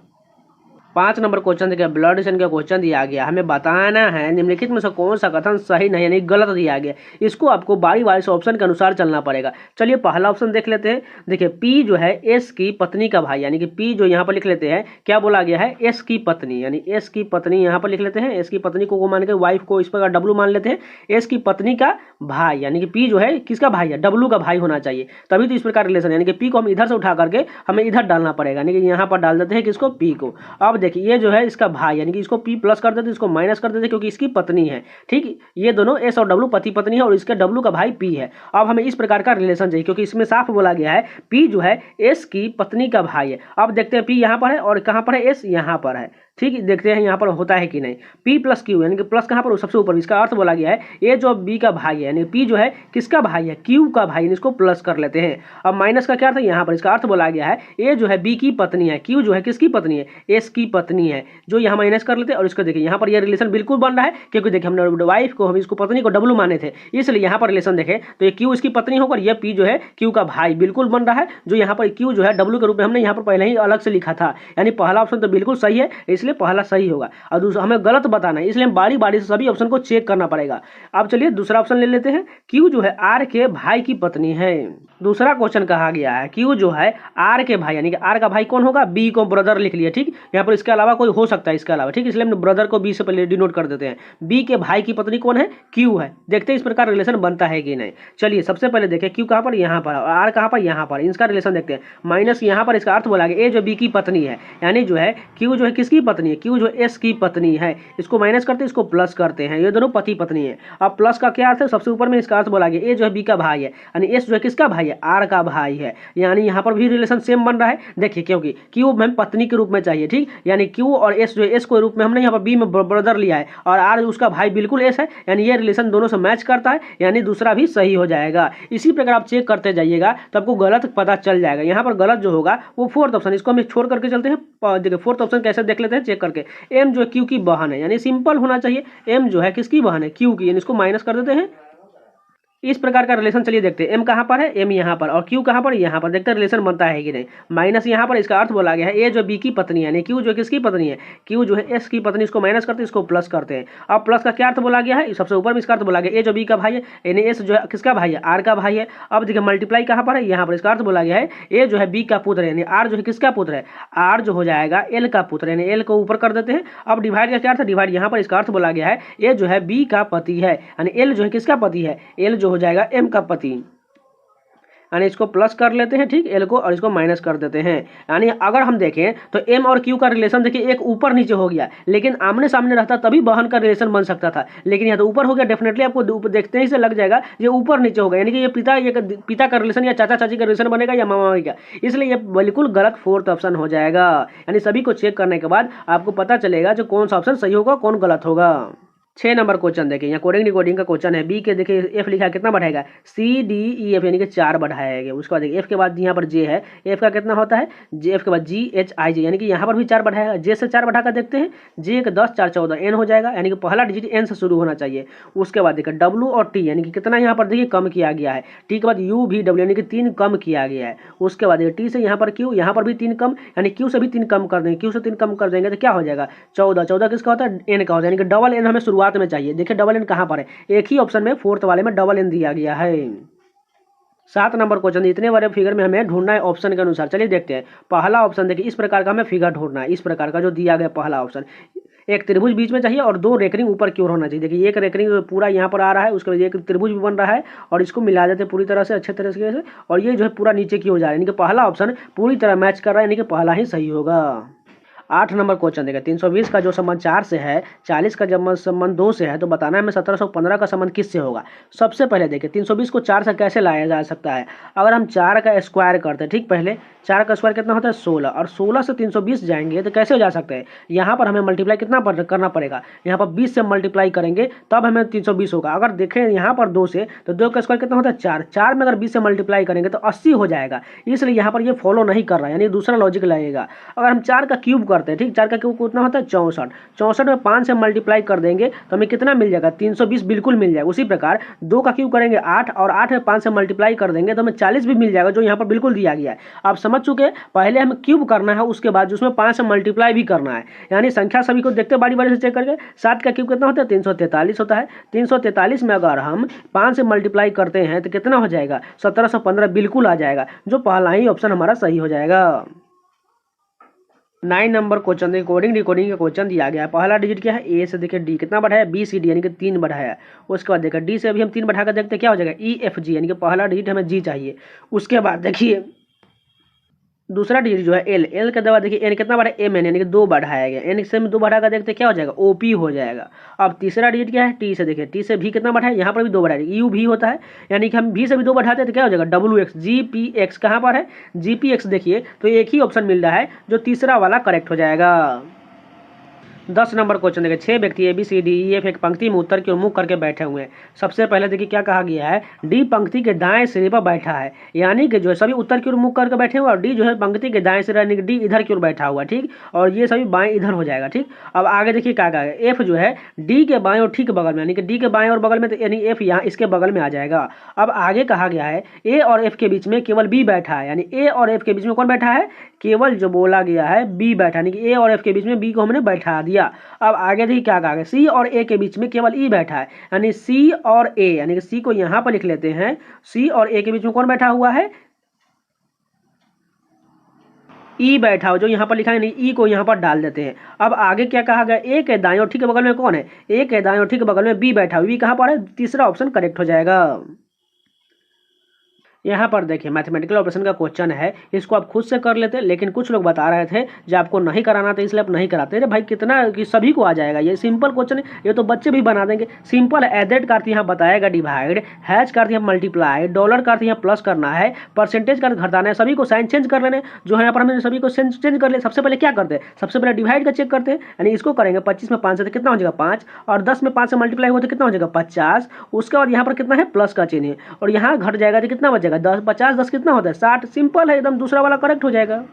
5 नंबर क्वेश्चन देखिए, ब्लड डोनेशन का क्वेश्चन दिया गया, हमें बताना है निम्नलिखित में से कौन सा कथन सही नहीं यानी गलत दिया गया। इसको आपको बारी बारी से ऑप्शन के अनुसार चलना पड़ेगा। चलिए पहला ऑप्शन देख लेते हैं। देखिए P जो है S की पत्नी का भाई, यानी कि P जो यहाँ पर लिख लेते हैं, क्या बोला गया है S की पत्नी, यानी S की पत्नी यहाँ पर लिख लेते हैं, S की पत्नी को मान के वाइफ को इस प्रकार W मान लेते हैं। S की पत्नी का भाई, यानी कि P जो है किसका भाई है, W का भाई होना चाहिए, तभी तो इस प्रकार रिलेशन, यानी कि P को हम इधर से उठा करके हमें इधर डालना पड़ेगा, यानी कि यहाँ पर डाल देते हैं किसको P को। अब देखिए ये जो है इसका भाई, यानी कि इसको P प्लस कर देते, इसको माइनस कर देते क्योंकि इसकी पत्नी है, ठीक, ये दोनों S और W पति पत्नी है और इसके W का भाई P है। अब हमें इस प्रकार का रिलेशन चाहिए क्योंकि इसमें साफ बोला गया है P जो है S की पत्नी का भाई है। अब देखते हैं P यहाँ पर है और कहाँ पर है S यहाँ पर है, ठीक, देखते हैं यहाँ पर होता है कि नहीं। P प्लस Q, यानी कि प्लस कहाँ पर सबसे ऊपर, इसका अर्थ बोला गया है ये जो B का भाई है, यानी P जो है किसका भाई है, Q का भाई, इसको प्लस कर लेते हैं। अब माइनस का क्या अर्थ है, यहाँ पर इसका अर्थ बोला गया है ये जो है B की पत्नी है, Q जो है किसकी पत्नी है, S की पत्नी है, जो यहाँ माइनस कर लेते हैं। और इसको देखिए यहाँ पर ये रिलेशन बिल्कुल बन रहा है क्योंकि देखिए हमने वाइफ को, हम इसको पत्नी को W माने थे, इसलिए यहाँ पर रिलेशन देखें तो ये Q इसकी पत्नी होकर ये P जो है Q का भाई बिल्कुल बन रहा है, जो यहाँ पर Q जो है W के रूप में हमने यहाँ पर पहले ही अलग से लिखा था, यानी पहला ऑप्शन तो बिल्कुल सही है, इसलिए पहला सही होगा। और दूसरा हमें गलत बताना है, इसलिए हम बारी बारी से सभी ऑप्शन को चेक करना पड़ेगा। अब चलिए दूसरा ऑप्शन ले लेते हैं, Q जो है R के भाई की पत्नी है। दूसरा क्वेश्चन कहा गया है Q जो है R के भाई, यानी कि R का भाई कौन होगा, B को ब्रदर लिख लिया, ठीक, यहाँ पर इसके अलावा कोई हो सकता है इसके अलावा, ठीक, इसलिए हम ब्रदर को B से पहले डिनोट कर देते हैं। B के भाई की पत्नी कौन है, Q है। देखते हैं इस प्रकार रिलेशन बनता है कि नहीं। चलिए सबसे पहले देखें Q कहाँ पर, यहाँ पर, और R कहाँ पर, यहाँ पर, इसका रिलेशन देखते हैं। माइनस यहाँ पर इसका अर्थ बोला गया A जो B की पत्नी है, यानी जो है Q जो है किसकी पत्नी है, Q जो S की पत्नी है, इसको माइनस करते हैं, इसको प्लस करते हैं, ये दोनों पति पत्नी है। अब प्लस का क्या अर्थ है, सबसे ऊपर में इसका अर्थ बोला गया A जो है B का भाई है, यानी S जो है किसका भाई है, R का भाई है, यानी यहाँ पर भी रिलेशन सेम बन रहा है। देखिए क्योंकि Q हमें पत्नी के रूप में चाहिए, ठीक, यानी Q और S जो है S को रूप में हमने यहाँ पर B में ब्रदर लिया है और R उसका भाई बिल्कुल S है, यानी ये रिलेशन दोनों से मैच करता है, यानी दूसरा भी सही हो जाएगा। इसी प्रकार आप चेक करते जाइएगा तो आपको गलत पता चल जाएगा। यहाँ पर गलत जो होगा वो 4th ऑप्शन, इसको हम छोड़ करके चलते हैं। देखिए 4th ऑप्शन कैसे देख लेते हैं चेक करके। M जो है Q की बहन है, यानी सिंपल होना चाहिए, M जो है किसकी बहन है, Q की, यानी इसको माइनस कर देते हैं। इस प्रकार का रिलेशन चलिए देखते हैं, M कहाँ पर है, M यहाँ पर, और Q कहाँ पर, यहाँ पर, देखते हैं रिलेशन बनता है कि नहीं। माइनस यहाँ पर इसका अर्थ बोला गया है A जो B की पत्नी है, यानी Q जो किसकी पत्नी है, Q जो है S की पत्नी, इसको माइनस करते हैं, इसको प्लस करते हैं। अब प्लस का क्या अर्थ बोला गया है, सबसे ऊपर में इसका अर्थ बोला गया A जो B का भाई है, यानी S जो है किसका भाई है, R का भाई है। अब देखिए मल्टीप्लाई कहाँ पर है, यहाँ पर, इसका अर्थ बोला गया है A जो है B का पुत्र है, यानी R जो है किसका पुत्र है, R जो हो जाएगा L का पुत्र, यानी L को ऊपर कर देते हैं। अब डिवाइड का क्या अर्थ है, डिवाइड यहाँ पर इसका अर्थ बोला गया है A जो है B का पति है, यानी L जो है किसका पति है, L जो हो जाएगा M का पति। यानी इसको प्लस कर लेते हैं, ठीक, एल को, और इसको माइनस कर देते हैं। यानी अगर हम देखें तो एम और क्यू का रिलेशन देखिए एक ऊपर नीचे हो गया, लेकिन आमने सामने रहता तभी बहन का रिलेशन बन सकता था, लेकिन यहाँ तो ऊपर हो गया। डेफिनेटली आपको देखते ही से लग जाएगा ये ऊपर नीचे होगा, यानी कि ये पिता का रिलेशन या चाचा चाची का रिलेशन बनेगा या मामा मामी का, इसलिए ये बिल्कुल गलत फोर्थ ऑप्शन हो जाएगा। यानी सभी को चेक करने के बाद आपको पता चलेगा जो कौन सा ऑप्शन सही होगा कौन गलत होगा। 6 नंबर क्वेश्चन देखिए, यहाँ कोडिंग डिकोडिंग का क्वेश्चन है। बी के देखिए एफ लिखा है, कितना बढ़ाएगा, सी डी ई एफ, यानी कि 4 बढ़ाएगा। उसके बाद देखिए एफ के बाद यहाँ पर जे है, एफ का कितना होता है, जे एफ के बाद जी एच आई जे, यानी कि यहाँ पर भी 4 बढ़ाएगा। जे से 4 बढ़ा कर देखते हैं, जे के 10 4 14 एन हो जाएगा, यानी कि पहला डिजिट एन से शुरू होना चाहिए। उसके बाद देखिए डब्ल्यू और टी, यानी कि कितना यहाँ पर देखिए कम किया गया है। टी के बाद यू भी डब्ल्यू, यानी कि 3 कम किया गया है। उसके बाद देखिए टी से यहाँ पर क्यू, यहाँ पर भी 3 कम, यानी क्यू से भी 3 कम कर देंगे। क्यू से 3 कम कर देंगे तो क्या हो जाएगा, 14। 14 किसका होता है, एन का होता है, यानी कि डबल एन हमें शुरुआत में चाहिए। देखिए डबल एन कहाँ पर है, एक ही ऑप्शन में फोर्थ वाले में डबल एन दिया गया है। 7 नंबर क्वेश्चन, इतने बड़े फिगर में हमें ढूंढना है ऑप्शन के अनुसार। चलिए देखते हैं। पहला ऑप्शन देखिए इस प्रकार का हमें फिगर ढूंढना है, इस प्रकार का जो दिया गया पहला ऑप्शन, एक त्रिभुज बीच में चाहिए और 2 रेकरिंग ऊपर की ओर होना चाहिए। देखिए एक रेकरिंग पूरा यहाँ पर आ रहा है, उसके बाद एक त्रिभुज भी बन रहा है, और इसको मिला देते पूरी तरह से अच्छे तरीके से, और ये जो है पूरा नीचे की ओर जा रहा है, यानी कि पहला ऑप्शन पूरी तरह मैच कर रहा है, यानी कि पहला ही सही होगा। 8 नंबर क्वेश्चन देखिए, 320 का जो संबंध 4 से है, 40 का जब संबंध 2 से है, तो बताना है हमें 1715 का संबंध किससे होगा। सबसे पहले देखिए 320 को 4 से कैसे लाया जा सकता है। अगर हम 4 का स्क्वायर करते हैं, ठीक, पहले 4 का स्क्वायर कितना होता है 16, और 16 से 320 जाएंगे तो कैसे हो जा सकते हैं, यहाँ पर हमें मल्टीप्लाई कितना करना पड़ेगा, यहाँ पर 20 से मल्टीप्लाई करेंगे तब हमें 320 होगा। अगर देखें यहाँ पर 2 से, तो 2 का स्क्वायर कितना होता है 4, 4 में अगर 20 से मल्टीप्लाई करेंगे तो 80 हो जाएगा, इसलिए यहाँ पर ये फॉलो नहीं कर रहा है, यानी दूसरा लॉजिक लगेगा। अगर हम 4 का क्यूब करते हैं, ठीक, 4 का क्यूब कितना होता है 64, 64 में 5 से मल्टीप्लाई कर देंगे तो हमें कितना मिल जाएगा, 320 बिल्कुल मिल जाएगा। उसी प्रकार 2 का क्यूब करेंगे 8, और 8 में 5 से मल्टीप्लाई कर देंगे तो हमें 40 भी मिल जाएगा, जो यहाँ पर बिल्कुल दिया गया है। आप समझ चुके हैं, पहले हमें क्यूब करना है, उसके बाद उसमें 5 से मल्टीप्लाई भी करना है, यानी संख्या सभी को देखते बारी बारी से चेक करके। 7 का क्यूब कितना होता है 343 होता है, 343 में अगर हम 5 से मल्टीप्लाई करते हैं तो कितना हो जाएगा 1715 बिल्कुल आ जाएगा, जो पहला ही ऑप्शन हमारा सही हो जाएगा। 9 नंबर क्वेश्चन देखिए, कोडिंग डिकोडिंग का क्वेश्चन दिया गया है। पहला डिजिट क्या है, ए से देखिए डी कितना बढ़ाया, बी सी डी, यानी कि 3 बढ़ाया। उसके बाद देखिए डी से अभी हम 3 बढ़ा कर देखते हैं क्या हो जाएगा, ई एफ जी, यानी कि पहला डिजिट हमें जी चाहिए। उसके बाद देखिए दूसरा डिजिट जो है एल, एल के बाद देखिए एन कितना बढ़ा, एम एन, यानी कि 2 बढ़ाया गया। एन से 2 बढ़ा कर देखते क्या हो जाएगा, ओ पी हो जाएगा। अब तीसरा डिजिट क्या है, टी से, देखिए टी से भी कितना बढ़ा है, यहाँ पर भी 2 बढ़ाया, यू भी होता है, यानी कि हम भी से भी 2 बढ़ाते हैं तो क्या हो जाएगा W x, G P x कहाँ पर है, जी पी एक्स। देखिए तो एक ही ऑप्शन मिल रहा है, जो तीसरा वाला करेक्ट हो जाएगा। 10 नंबर क्वेश्चन देखिए, 6 व्यक्ति A B C D E F एक पंक्ति में उत्तर की ओर मुख करके बैठे हुए हैं। सबसे पहले देखिए क्या कहा गया है, डी पंक्ति के दाएं सिरे पर बैठा है, यानी कि जो है सभी उत्तर की ओर मुख करके बैठे हुए, और डी जो है पंक्ति के दाएं सिरे, यानी कि डी इधर की ओर बैठा हुआ है, ठीक, और ये सभी बाएं इधर हो जाएगा, ठीक। अब आगे देखिए क्या कहा गया, एफ जो है डी के बाएं और ठीक बगल में, यानी कि डी के बाएं और बगल में, तो यानी एफ यहाँ इसके बगल में आ जाएगा। अब आगे कहा गया है ए और एफ के बीच में केवल बी बैठा है, यानी ए और एफ के बीच में कौन बैठा है, केवल जो बोला गया है बी बैठा, यानी कि ए और एफ के बीच में बी को हमने बैठा दिया। अब आगे देखिए क्या कहा गया, सी और ए के बीच में केवल ई बैठा है, यानी सी और ए, यानी कि सी को यहां पर लिख लेते हैं, सी और ए के बीच में कौन बैठा हुआ है, ई बैठा हो, जो यहाँ पर लिखा है, ई को यहाँ पर डाल देते हैं। अब आगे क्या कहा गया, ए के दाएं और ठीक के बगल में कौन है, ए के दाएं और ठीक के बगल में बी बैठा हुआ, बी कहाँ पर है, तीसरा ऑप्शन करेक्ट हो जाएगा। यहाँ पर देखिए मैथमेटिकल ऑपरेशन का क्वेश्चन है, इसको आप खुद से कर लेते, लेकिन कुछ लोग बता रहे थे जो आपको नहीं कराना था इसलिए आप नहीं कराते। अरे भाई कितना कि सभी को आ जाएगा, ये सिंपल क्वेश्चन है, ये तो बच्चे भी बना देंगे। सिंपल एडेड का अर्थ यहाँ बताएगा डिवाइड, हैच का अर्थ यहाँ मल्टीप्लाई, डॉलर का अर्थ यहाँ प्लस करना है, परसेंटेज का अर्थ घटाना है, सभी को साइन चेंज कर लेने, जो है यहाँ पर हमने सभी को चेंज कर ले। सबसे पहले क्या करते हैं, सबसे पहले डिवाइड का चेक करते हैं, यानी इसको करेंगे 25 में 5 से तो कितना हो जाएगा 5, और 10 में 5 से मल्टीप्लाई हो तो कितना हो जाएगा 50। उसके बाद यहाँ पर कितना है प्लस का चिन्ह, और यहाँ घट जाएगा तो कितना बचेगा 10, 50 10 कितना होता है 60, सिंपल है एकदम, दूसरा वाला करेक्ट हो जाएगा।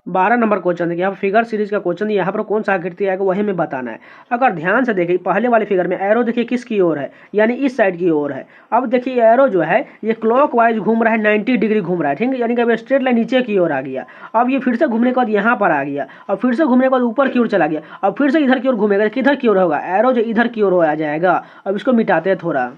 12 नंबर क्वेश्चन देखिए, यहाँ फिगर सीरीज का क्वेश्चन, यहाँ पर कौन सा आकृति आएगा वही हमें बताना है। अगर ध्यान से देखिए पहले वाले फिगर में एरो देखिए किसकी ओर है, यानी इस साइड की ओर है। अब देखिए एरो जो है ये क्लॉकवाइज घूम रहा है, 90 डिग्री घूम रहा है, ठीक है, यानी कि अब स्ट्रेट लाइन नीचे की ओर आ गया। अब ये फिर से घूमने के बाद यहाँ पर आ गया, और फिर से घूमने के बाद ऊपर की ओर चला गया, अब फिर से इधर की ओर घूमेगा, किधर की ओर होगा, एरो जो इधर की ओर आ जाएगा। अब इसको मिटाते हैं थोड़ा।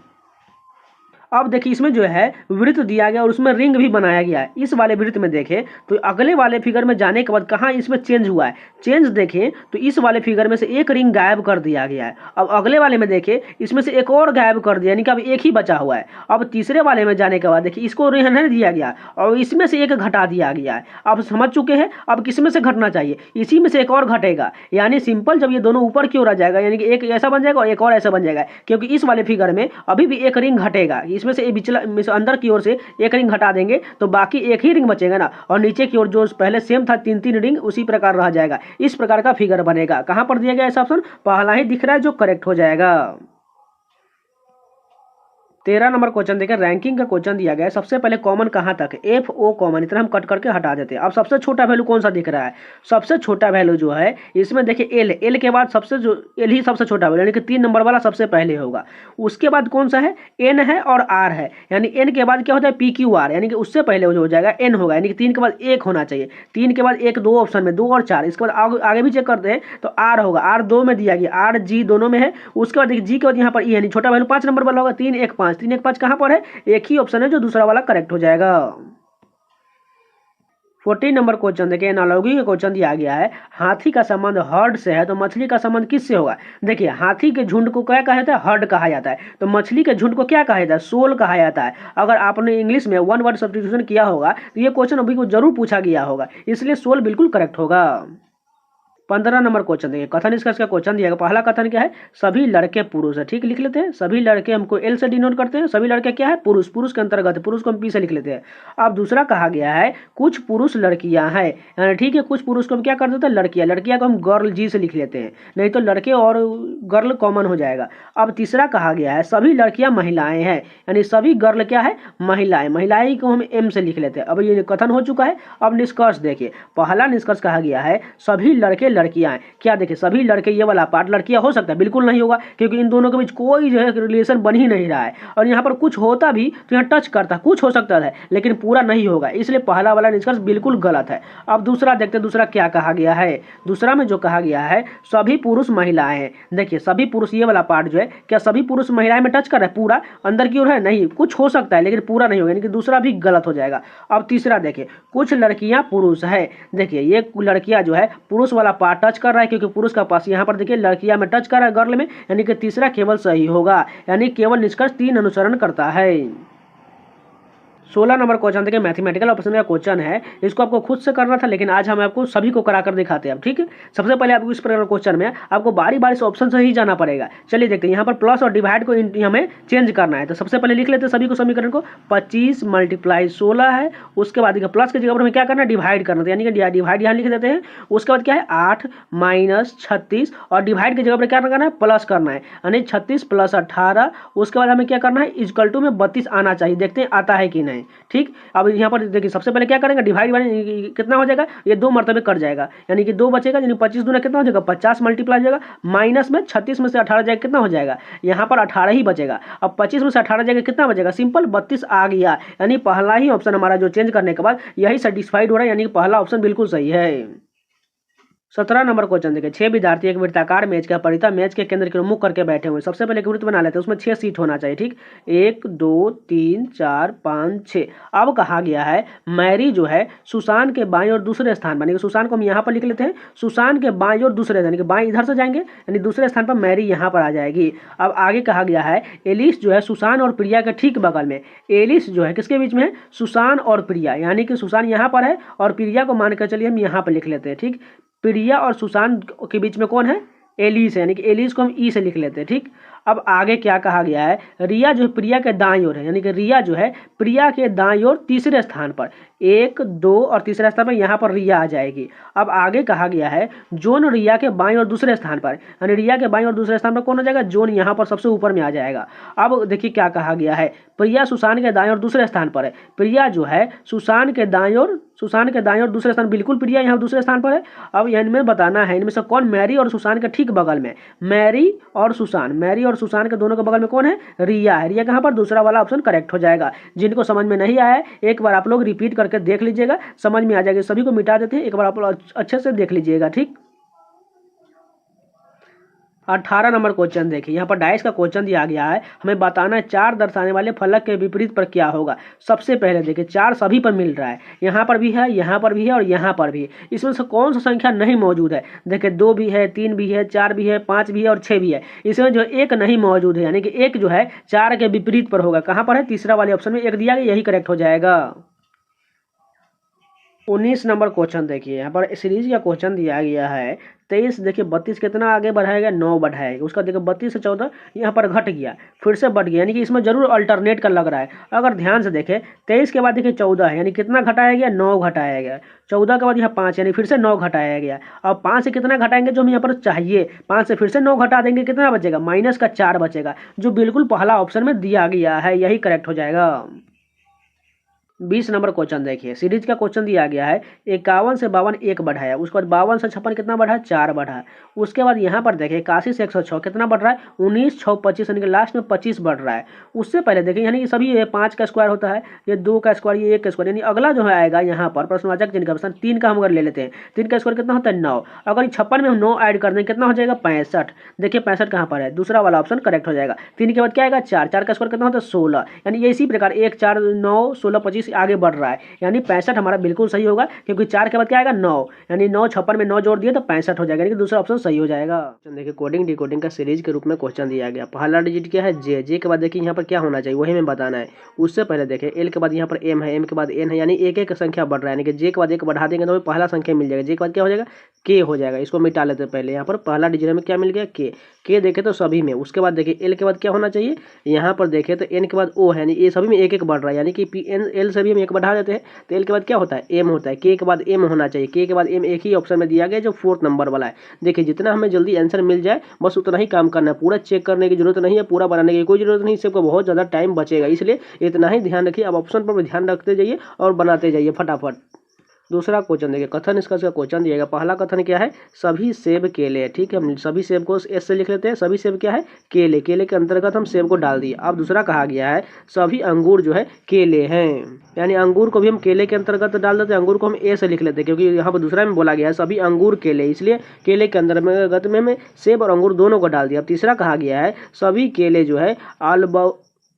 अब देखिए इसमें जो है वृत्त दिया गया और उसमें रिंग भी बनाया गया है। इस वाले वृत्त में देखें तो अगले वाले फिगर में जाने के बाद कहाँ इसमें चेंज हुआ है, चेंज देखें तो इस वाले फिगर में से एक रिंग गायब कर दिया गया है। अब अगले वाले में देखें इसमें से एक और गायब कर दिया, यानी कि अब एक ही बचा हुआ है। अब तीसरे वाले में जाने के बाद देखिए इसको रहने दिया गया और इसमें से एक घटा दिया गया है। अब समझ चुके हैं, अब किसमें से घटना चाहिए, इसी में से एक और घटेगा। यानी सिंपल जब ये दोनों ऊपर की ओर आ जाएगा यानी कि एक ऐसा बन जाएगा और एक और ऐसा बन जाएगा, क्योंकि इस वाले फिगर में अभी भी एक रिंग घटेगा। इसमें से पिछला अंदर की ओर से एक रिंग हटा देंगे तो बाकी एक ही रिंग बचेगा ना, और नीचे की ओर जो पहले सेम था 3-3 रिंग उसी प्रकार रह जाएगा। इस प्रकार का फिगर बनेगा। कहां पर दिया गया ऐसा ऑप्शन, पहला ही दिख रहा है जो करेक्ट हो जाएगा। 13 नंबर क्वेश्चन देखिए, रैंकिंग का क्वेश्चन दिया गया है। सबसे पहले कॉमन कहां तक, एफ ओ कॉमन, इतना हम कट करके हटा देते हैं। अब सबसे छोटा वैल्यू कौन सा दिख रहा है, सबसे छोटा वैल्यू जो है इसमें देखिए एल, एल के बाद सबसे जो एल ही सबसे छोटा वैल्यू यानी कि 3 नंबर वाला सबसे पहले होगा। उसके बाद कौन सा है, एन है और आर है, यानी एन के बाद क्या होता है पी क्यू आर, यानी कि उससे पहले जो हो जाएगा एन होगा, यानी कि 3 के बाद 1 होना चाहिए। 3 के बाद 1 2 ऑप्शन में 2 और 4, इसके बाद आगे भी चेक करते हैं तो आर होगा, आर 2 में दिया गया, आर जी दोनों में है। उसके बाद देखिए जी के बाद यहाँ पर ई यानी छोटा वैल्यू 5 नंबर वाला होगा, 3 1 5, 3 1 5 कहाँ पर है, एक ही ऑप्शन है जो दूसरा वाला करेक्ट हो जाएगा। 14 नंबर क्वेश्चन देखिए, एनालॉजी का क्वेश्चन दिया गया है। हाथी का संबंध हर्ड से है तो मछली का संबंध किससे होगा। देखिए हाथी के झुंड को क्या कहा जाता है, हर्ड कहा जाता है, तो मछली के झुंड को क्या कहा जाता है, सोल कहा जाता है। अगर आपने इंग्लिश में वन वर्ड सब्स्टिट्यूशन किया होगा तो ये क्वेश्चन अभी को जरूर पूछा गया होगा, इसलिए सोल बिल्कुल करेक्ट होगा। 15 नंबर क्वेश्चन देखिए, कथन निष्कर्ष का क्वेश्चन दिया गया। पहला कथन क्या है, सभी लड़के पुरुष है, ठीक लिख लेते हैं। सभी लड़के हमको एल से डिनोट करते हैं, सभी लड़के क्या है, पुरुष, पुरुष के अंतर्गत है, पुरुष को हम पी से लिख लेते हैं। अब दूसरा कहा गया है कुछ पुरुष लड़कियां हैं, ठीक है, कुछ पुरुष को हम क्या कर देते हैं, लड़कियां, लड़कियां को हम गर्ल जी से लिख लेते हैं, नहीं तो लड़के और गर्ल कॉमन हो जाएगा। अब तीसरा कहा गया है सभी लड़कियां महिलाएं हैं, यानी सभी गर्ल क्या है, महिलाएं, महिलाएं को हम एम से लिख लेते हैं। अब ये कथन हो चुका है। अब निष्कर्ष देखिए, पहला निष्कर्ष कहा गया है सभी लड़के लड़कियां हैं। क्या देखिए सभी लड़के, ये वाला पार्ट लड़कियां हो सकता है, बिल्कुल नहीं होगा, क्योंकि इन दोनों के बीच कोई जो है रिलेशन बन ही नहीं रहा है। और यहाँ पर कुछ होता भी तो यहाँ टच करता, कुछ हो सकता है लेकिन पूरा नहीं होगा, इसलिए पहला वाला निष्कर्ष बिल्कुल गलत है। अब दूसरा देखते हैं, दूसरा क्या कहा गया है। दूसरा में जो कहा गया है सभी पुरुष महिलाएं हैं। देखिए सभी पुरुष, ये वाला पार्ट जो है, क्या सभी पुरुष महिलाएं में टच कर रहा है, पूरा अंदर की ओर है, नहीं, कुछ हो सकता है लेकिन पूरा नहीं होगा, यानी कि दूसरा भी गलत हो जाएगा। अब तीसरा देखिए, कुछ लड़कियां पुरुष है। देखिए ये लड़कियां जो है पुरुष वाला पार्ट टच कर रहा है, क्योंकि पुरुष का पास यहाँ पर देखिए लड़कियां में टच कर रहा है, गर्ल में, यानी कि तीसरा केवल सही होगा, यानी केवल निष्कर्ष 3 अनुसरण करता है। 16 नंबर क्वेश्चन देखिए, मैथमेटिकल ऑप्शन का क्वेश्चन है। इसको आपको खुद से करना था लेकिन आज हम आपको सभी को कराकर दिखाते हैं। अब ठीक है, सबसे पहले आपको इस प्रकार क्वेश्चन में आपको बारी बारी से ऑप्शन से ही जाना पड़ेगा। चलिए देखते हैं, यहाँ पर प्लस और डिवाइड को हमें चेंज करना है। तो सबसे पहले लिख लेते हैं सभी को समीकरण को, 25 × 16 है। उसके बाद प्लस की जगह पर हमें क्या करना है, डिवाइड करना है, यानी कि डिवाइड यहाँ लिख देते हैं। उसके बाद क्या है 8 - 36 और डिवाइड की जगह पर क्या करना है, प्लस करना है, यानी 36 + 18। उसके बाद हमें क्या करना है, इक्वल टू में 32 आना चाहिए, देखते हैं आता है कि नहीं। ठीक, अब यहाँ पर देखिए सबसे पहले क्या करेंगे, डिवाइड कितना हो जाएगा, ये 2 मरतबे कट जाएगा, यानी कि 2 बचेगा, यानी 25 दूना कितना हो जाएगा, 50 मल्टीप्लाई हो जाएगा, माइनस में 36 में से 18 जाएगा, कितना हो जाएगा, यहाँ पर 18 ही बचेगा। अब 25 में से 18 जाएगा, कितना बचेगा, सिंपल 32 आ गया, यानी पहला ही ऑप्शन हमारा जो चेंज करने के बाद यही सेटिस्फाइड हो रहा है, यानी कि पहला ऑप्शन बिल्कुल सही है। 17 नंबर क्वेश्चन देखिए, 6 विद्यार्थी एक वृत्ताकार मेज का परिता मेज के केंद्र की ओर मुख करके बैठे हुए। सबसे पहले एक वृत्त बना लेते हैं, उसमें 6 सीट होना चाहिए। ठीक, 1 2 3 4 5 6। अब कहा गया है मैरी जो है सुसान के बाईं और दूसरे स्थान पर, सुसान को हम यहाँ पर लिख लेते हैं, सुसान के बाईं और दूसरे, यानी कि बाईं इधर से जाएंगे, यानी दूसरे स्थान पर मैरी यहाँ पर आ जाएगी। अब आगे कहा गया है एलिस जो है सुसान और प्रिया के ठीक बगल में, एलिस जो है किसके बीच में है, सुसान और प्रिया, यानी कि सुसान यहाँ पर है और प्रिया को मान कर चलिए हम यहाँ पर लिख लेते हैं। ठीक, प्रिया और सुशांत के बीच में कौन है, एलिस है, यानी कि एलिस को हम ई से लिख लेते हैं। ठीक, अब आगे क्या कहा गया है, रिया जो है प्रिया के दाईं ओर है, यानी कि रिया जो है प्रिया के दाईं ओर तीसरे स्थान पर, 1 2 और तीसरे स्थान पर यहाँ पर रिया आ जाएगी। अब आगे कहा गया है जोन रिया के बाईं और दूसरे स्थान पर, यानी रिया के बाईं और दूसरे स्थान पर कौन हो जाएगा, जोन यहाँ पर सबसे ऊपर में आ जाएगा। अब देखिए क्या कहा गया है, प्रिया सुशांत के दाईं और दूसरे स्थान पर है, प्रिया जो है सुशांत के दाईं और दूसरे स्थान, बिल्कुल प्रिया यहाँ दूसरे स्थान पर है। अब इनमें बताना है इनमें से कौन मैरी और सुशांत के ठीक बगल में, मैरी और सुशांत के दोनों के बगल में कौन है, रिया है। रिया कहाँ पर, दूसरा वाला ऑप्शन करेक्ट हो जाएगा। जिनको समझ में नहीं आया है एक बार आप लोग रिपीट करके देख लीजिएगा, समझ में आ जाएगा। सभी को मिटा देते हैं, एक बार आप लोग अच्छे से देख लीजिएगा। ठीक, 18 नंबर क्वेश्चन देखिए, यहाँ पर डाइस का क्वेश्चन दिया गया है, हमें बताना है 4 दर्शाने वाले फलक के विपरीत पर क्या होगा। सबसे पहले देखिए 4 सभी पर मिल रहा है, यहाँ पर भी है, यहाँ पर भी है और यहाँ पर भी। इसमें से कौन सा संख्या नहीं मौजूद है? देखिए 2 भी है, 3 भी है, 4 भी है, 5 भी है और 6 भी है। इसमें जो एक नहीं मौजूद है, यानी कि एक जो है 4 के विपरीत पर होगा। कहाँ पर है? तीसरा वाले ऑप्शन में एक दिया गया, यही करेक्ट हो जाएगा। 19 नंबर क्वेश्चन देखिए, यहाँ पर सीरीज का क्वेश्चन दिया गया है 23। देखिए 32 कितना आगे बढ़ाएगा? 9 बढ़ाएगा। उसका देखिए 32 से 14 यहाँ पर घट गया, फिर से बढ़ गया, यानी कि इसमें जरूर अल्टरनेट का लग रहा है। अगर ध्यान से देखें 23 के बाद देखिए 14 है, यानी कितना घटाया गया? 9 घटाया गया। 14 के बाद यहाँ 5, यानी फिर से 9 घटाया गया। अब 5 से कितना घटाएंगे जो हमें यहाँ पर चाहिए? 5 से फिर से 9 घटा देंगे, कितना बचेगा? माइनस का 4 बचेगा, जो बिल्कुल पहला ऑप्शन में दिया गया है, यही करेक्ट हो जाएगा। 20 नंबर क्वेश्चन देखिए, सीरीज का क्वेश्चन दिया गया है 51 से 52 1 बढ़ाया। उसके बाद 52 से 56 कितना बढ़ा? 4 बढ़ा। उसके बाद यहाँ पर देखिए 81 से 106 कितना बढ़ रहा है? 19 6 25, यानी कि लास्ट में 25 बढ़ रहा है। उससे पहले देखिए, यानी कि सभी ये 5 का स्क्वायर होता है, ये 2 का स्क्वायर, ये 1 का स्क्वायर, यानी अगला जो है आएगा यहाँ पर प्रश्नवाचक चिन्ह का प्रश्न 3 का हम अगर ले लेते हैं, 3 का स्क्वायर कितना होता है? 9। अगर 56 में हम 9 ऐड कर दें कितना हो जाएगा? 65। देखिए 65 कहाँ पर है? दूसरा वाला ऑप्शन करेक्ट हो जाएगा। 3 के बाद क्या आएगा? 4, 4 का स्क्वायर कितना होता है? 16। यानी ये इसी प्रकार 1 4 9 16 25 आगे बढ़ रहा है, यानी 65 हमारा बिल्कुल सही होगा, क्योंकि 4 के बाद क्या आएगा? 9, यानी 9 56 में 9 जोड़ दिए तो 65 हो जाएगा, यानी कि दूसरा ऑप्शन सही हो जाएगा। देखिए कोडिंग डिकोडिंग का सीरीज के रूप में क्वेश्चन दिया गया। पहला डिजिट क्या है? जे। जे के बाद देखिए यहाँ पर क्या होना चाहिए, वही हमें बताना है। उससे पहले देखिए एल के बाद यहाँ पर एम है, एम के बाद एन है, यानी एक एक संख्या बढ़ रहा है, यानी कि जे के बाद एक बढ़ा देंगे तो हमें पहला संख्या मिल जाएगा। जे के बाद क्या हो जाएगा? के हो जाएगा। इसको मिटा लेते हैं पहले। यहाँ पर पहला डिजिट में क्या मिल गया? के देखे तो सभी में। उसके बाद देखिए एल के बाद क्या होना चाहिए? यहाँ पर देखे तो एन के बाद ओ है, यानी ये सभी में एक एक बढ़ रहा है, यानी कि पी एन एल से भी हम एक बढ़ा देते हैं तो एल के बाद क्या होता है? एम होता है। के के बाद एम होना चाहिए। के बाद एम एक ही ऑप्शन में दिया गया जो 4th नंबर वाला है। देखिए जितना हमें जल्दी आंसर मिल जाए बस उतना ही काम करना है, पूरा चेक करने की जरूरत नहीं है, पूरा बनाने की कोई जरूरत नहीं, इससे आपको बहुत ज़्यादा टाइम बचेगा, इसलिए इतना ही ध्यान रखिए। अब ऑप्शन पर ध्यान रखते जाइए और बनाते जाइए फटाफट। दूसरा क्वेश्चन देखिए, कथन निष्कर्ष का क्वेश्चन दिएगा। पहला कथन क्या है? सभी सेब केले। ठीक है, हम सभी सेब को एस से लिख लेते हैं। सभी सेब क्या है? केले। केले के अंतर्गत हम सेब को डाल दिए। अब दूसरा कहा गया है सभी अंगूर जो है केले हैं, यानी अंगूर को भी हम केले के अंतर्गत डाल देते हैं। अंगूर को हम ए से लिख लेते हैं, क्योंकि यहाँ पर दूसरा में बोला गया है सभी अंगूर केले, इसलिए केले के अंतर्गत में हमें सेब और अंगूर दोनों को डाल दिया। अब तीसरा कहा गया है सभी केले जो है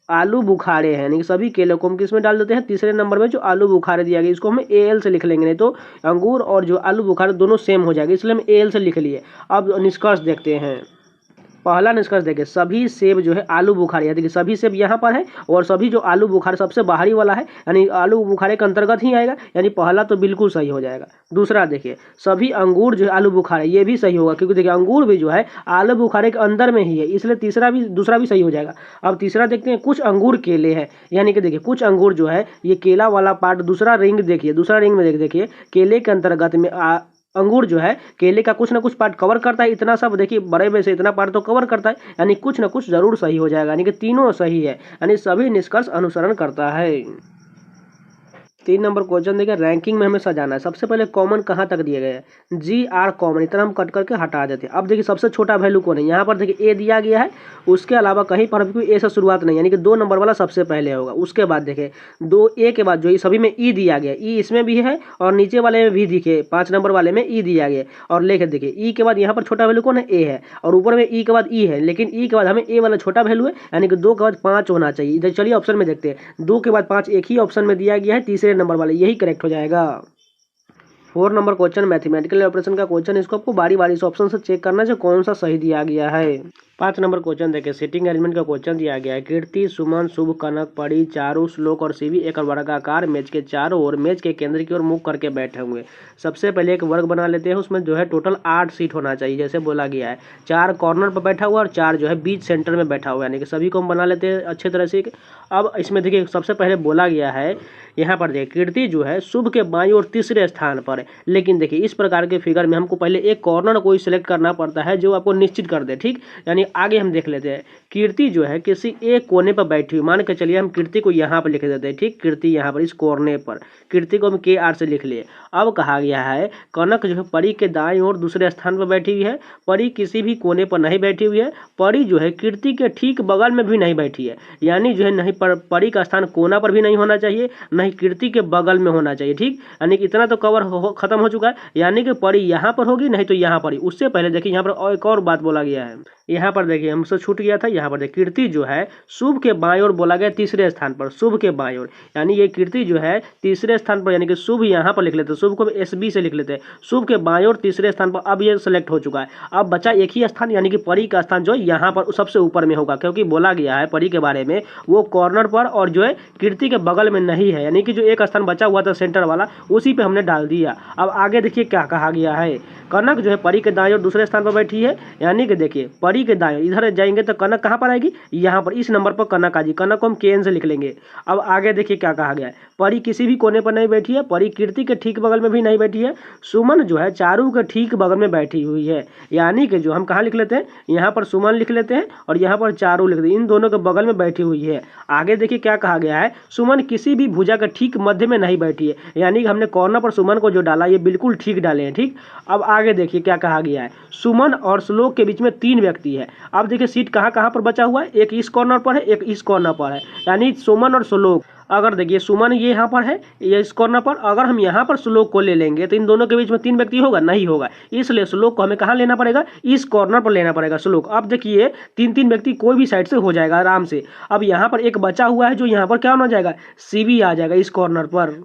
आलू बुखारे हैं, यानी कि सभी केले को हम किस में डाल देते हैं? तीसरे नंबर में जो आलू बुखारे दिया गया इसको हम ए एल से लिख लेंगे, नहीं तो अंगूर और जो आलू बुखारे दोनों सेम हो जाएगा, इसलिए हम ए एल से लिख लिए। अब निष्कर्ष देखते हैं। पहला निष्कर्ष देखिए, सभी सेब जो है आलू बुखारे, यानी कि सभी सेब यहाँ पर है और सभी जो आलू बुखारे सबसे बाहरी वाला है, यानी आलू बुखारे के अंतर्गत ही आएगा, यानी पहला तो बिल्कुल सही हो जाएगा। दूसरा देखिए सभी अंगूर जो है आलू बुखारे, ये भी सही होगा, क्योंकि देखिए अंगूर भी जो है आलू बुखारे के अंदर में ही है, इसलिए दूसरा भी सही हो जाएगा। अब तीसरा देखते हैं, कुछ अंगूर केले हैं, यानी कि देखिए कुछ अंगूर जो है ये केला वाला पार्ट, दूसरा रिंग देखिए, दूसरा रिंग में देखिए केले के अंतर्गत में अंगूर जो है केले का कुछ ना कुछ पार्ट कवर करता है। इतना सब देखिए बड़े में से इतना पार्ट तो कवर करता है, यानी कुछ ना कुछ जरूर सही हो जाएगा, यानी कि तीनों सही है, यानी सभी निष्कर्ष अनुसरण करता है। 3 नंबर क्वेश्चन देखिए, रैंकिंग में हमें सजाना है। सबसे पहले कॉमन कहाँ तक दिए गए हैं? जी आर कॉमन, इतना हम कट करके हटा देते हैं। अब देखिए सबसे छोटा वैल्यू कौन है? यहाँ पर देखिए ए दिया गया है, उसके अलावा कहीं पर भी ए से शुरुआत नहीं, यानी कि 2 नंबर वाला सबसे पहले होगा। उसके बाद देखिए 2 ए के बाद जो सभी में ई दिया गया, ई इसमें भी है और नीचे वाले में भी दिखे, 5 नंबर वाले में ई दिया गया। और लेके देखिए ई के बाद यहाँ पर छोटा वैल्यू कौन है? ए है, और ऊपर में ई के बाद ई है, लेकिन ई के बाद हमें ए वाला छोटा वैल्यू है, यानी कि 2 के बाद 5 होना चाहिए। इधर चलिए ऑप्शन में देखते हैं, 2 के बाद 5 एक ही ऑप्शन में दिया गया है, तीसरे नंबर वाले, यही करेक्ट हो जाएगा। 4 नंबर क्वेश्चन मैथमेटिकल ऑपरेशन का क्वेश्चन, इसको आपको बारी बारी से ऑप्शन से चेक करना है कौन सा सही दिया गया है। 5 नंबर क्वेश्चन देखिए, सीटिंग अरेंजमेंट का क्वेश्चन दिया गया है। कीर्ति, सुमन, शुभ, कनक, परी, चारू, श्लोक और शिवी एक वर्गाकार मेज के चारों ओर मेज के केंद्र की ओर मुख करके बैठे हुए। सबसे पहले एक वर्ग बना लेते हैं, उसमें जो है टोटल 8 सीट होना चाहिए, जैसे बोला गया है। 4 कॉर्नर पर बैठा हुआ और 4 जो है बीच सेंटर में बैठा हुआ है, यानी कि सभी को हम बना लेते हैं अच्छे तरह से। अब इसमें देखिए सबसे पहले बोला गया है यहाँ पर देखिए कीर्ति जो है शुभ के बाईं ओर तीसरे स्थान पर है, लेकिन देखिए इस प्रकार के फिगर में हमको पहले एक कॉर्नर कोई सिलेक्ट करना पड़ता है जो आपको निश्चित कर दे। ठीक, यानी आगे हम देख लेते हैं। कीर्ति जो है किसी एक कोने पर बैठी हुई, मान के चलिए हम कीर्ति को यहाँ पर लिख देते हैं। ठीक, कीर्ति यहाँ पर इस कोने पर, कीर्ति को हम के आर से लिख लिए। अब कहा गया है कनक जो है परी के दाईं ओर दूसरे स्थान पर बैठी हुई है, परी किसी भी कोने पर नहीं बैठी हुई है, परी जो है कीर्ति के ठीक बगल में भी नहीं बैठी है, यानी जो है नहीं परी का स्थान कोना पर भी नहीं होना चाहिए, नहीं कीर्ति के बगल में होना चाहिए। ठीक, यानी कि इतना तो कवर खत्म हो चुका है, यानी कि परी यहाँ पर होगी नहीं तो यहाँ पर ही। उससे पहले देखिए यहाँ पर एक और बात बोला गया है, यहाँ पर देखिए हमसे छूट गया था, यहाँ पर देखिए कीर्ति जो है शुभ के बाईं ओर बोला गया तीसरे स्थान पर, शुभ के बाईं ओर, यानी ये कीर्ति जो है तीसरे स्थान पर, यानी कि शुभ यहाँ पर लिख लेते हैं, शुभ को SB से लिख लेते हैं, शुभ के बाईं ओर तीसरे स्थान पर। अब ये सेलेक्ट हो चुका है। अब बचा एक ही स्थान, यानी कि परी का स्थान जो है यहाँ पर सबसे ऊपर में होगा, क्योंकि बोला गया है परी के बारे में वो कॉर्नर पर और जो है कीर्ति के बगल में नहीं है, यानी कि जो एक स्थान बचा हुआ था सेंटर वाला उसी पे हमने डाल दिया। अब आगे देखिए क्या कहा गया है, कनक जो है परी के दाएं ओर दूसरे स्थान पर बैठी है, यानी कि देखिए परी के दाएं इधर जाएंगे तो कनक कहाँ पर आएगी, यहाँ पर इस नंबर पर कनक आ जी, कनक को हम KN से लिख लेंगे। अब आगे देखिए क्या कहा गया है, परी किसी भी कोने पर नहीं बैठी है, परी कीर्ति के ठीक बगल में भी नहीं बैठी है, सुमन जो है चारू के ठीक बगल में बैठी हुई है, यानी कि जो हम कहाँ लिख लेते हैं, यहाँ पर सुमन लिख लेते हैं और यहाँ पर चारू लिख देते हैं, इन दोनों के बगल में बैठी हुई है। आगे देखिए क्या कहा गया है, सुमन किसी भी भुजा के ठीक मध्य में नहीं बैठी है, यानी कि हमने कॉर्नर पर सुमन को जो डाला ये बिल्कुल ठीक डाले हैं, ठीक। अब आगे देखिए क्या कहा गया है, सुमन और श्लोक के बीच में 3 व्यक्ति है। अब देखिए सीट कहाँ कहाँ पर बचा हुआ है, एक इस कॉर्नर पर है, एक इस कॉर्नर पर है, यानी सुमन और श्लोक। अगर देखिए सुमन ये यहाँ पर है, ये इस कॉर्नर पर, अगर हम यहाँ पर श्लोक को ले लेंगे तो इन दोनों के बीच में 3 व्यक्ति होगा, नहीं होगा, इसलिए श्लोक को हमें कहाँ लेना पड़ेगा, इस कॉर्नर पर लेना पड़ेगा श्लोक। अब देखिए 3 व्यक्ति कोई भी साइड से हो जाएगा आराम से। अब यहाँ पर एक बचा हुआ है जो यहाँ पर क्या होना जाएगा, CV आ जाएगा इस कॉर्नर पर।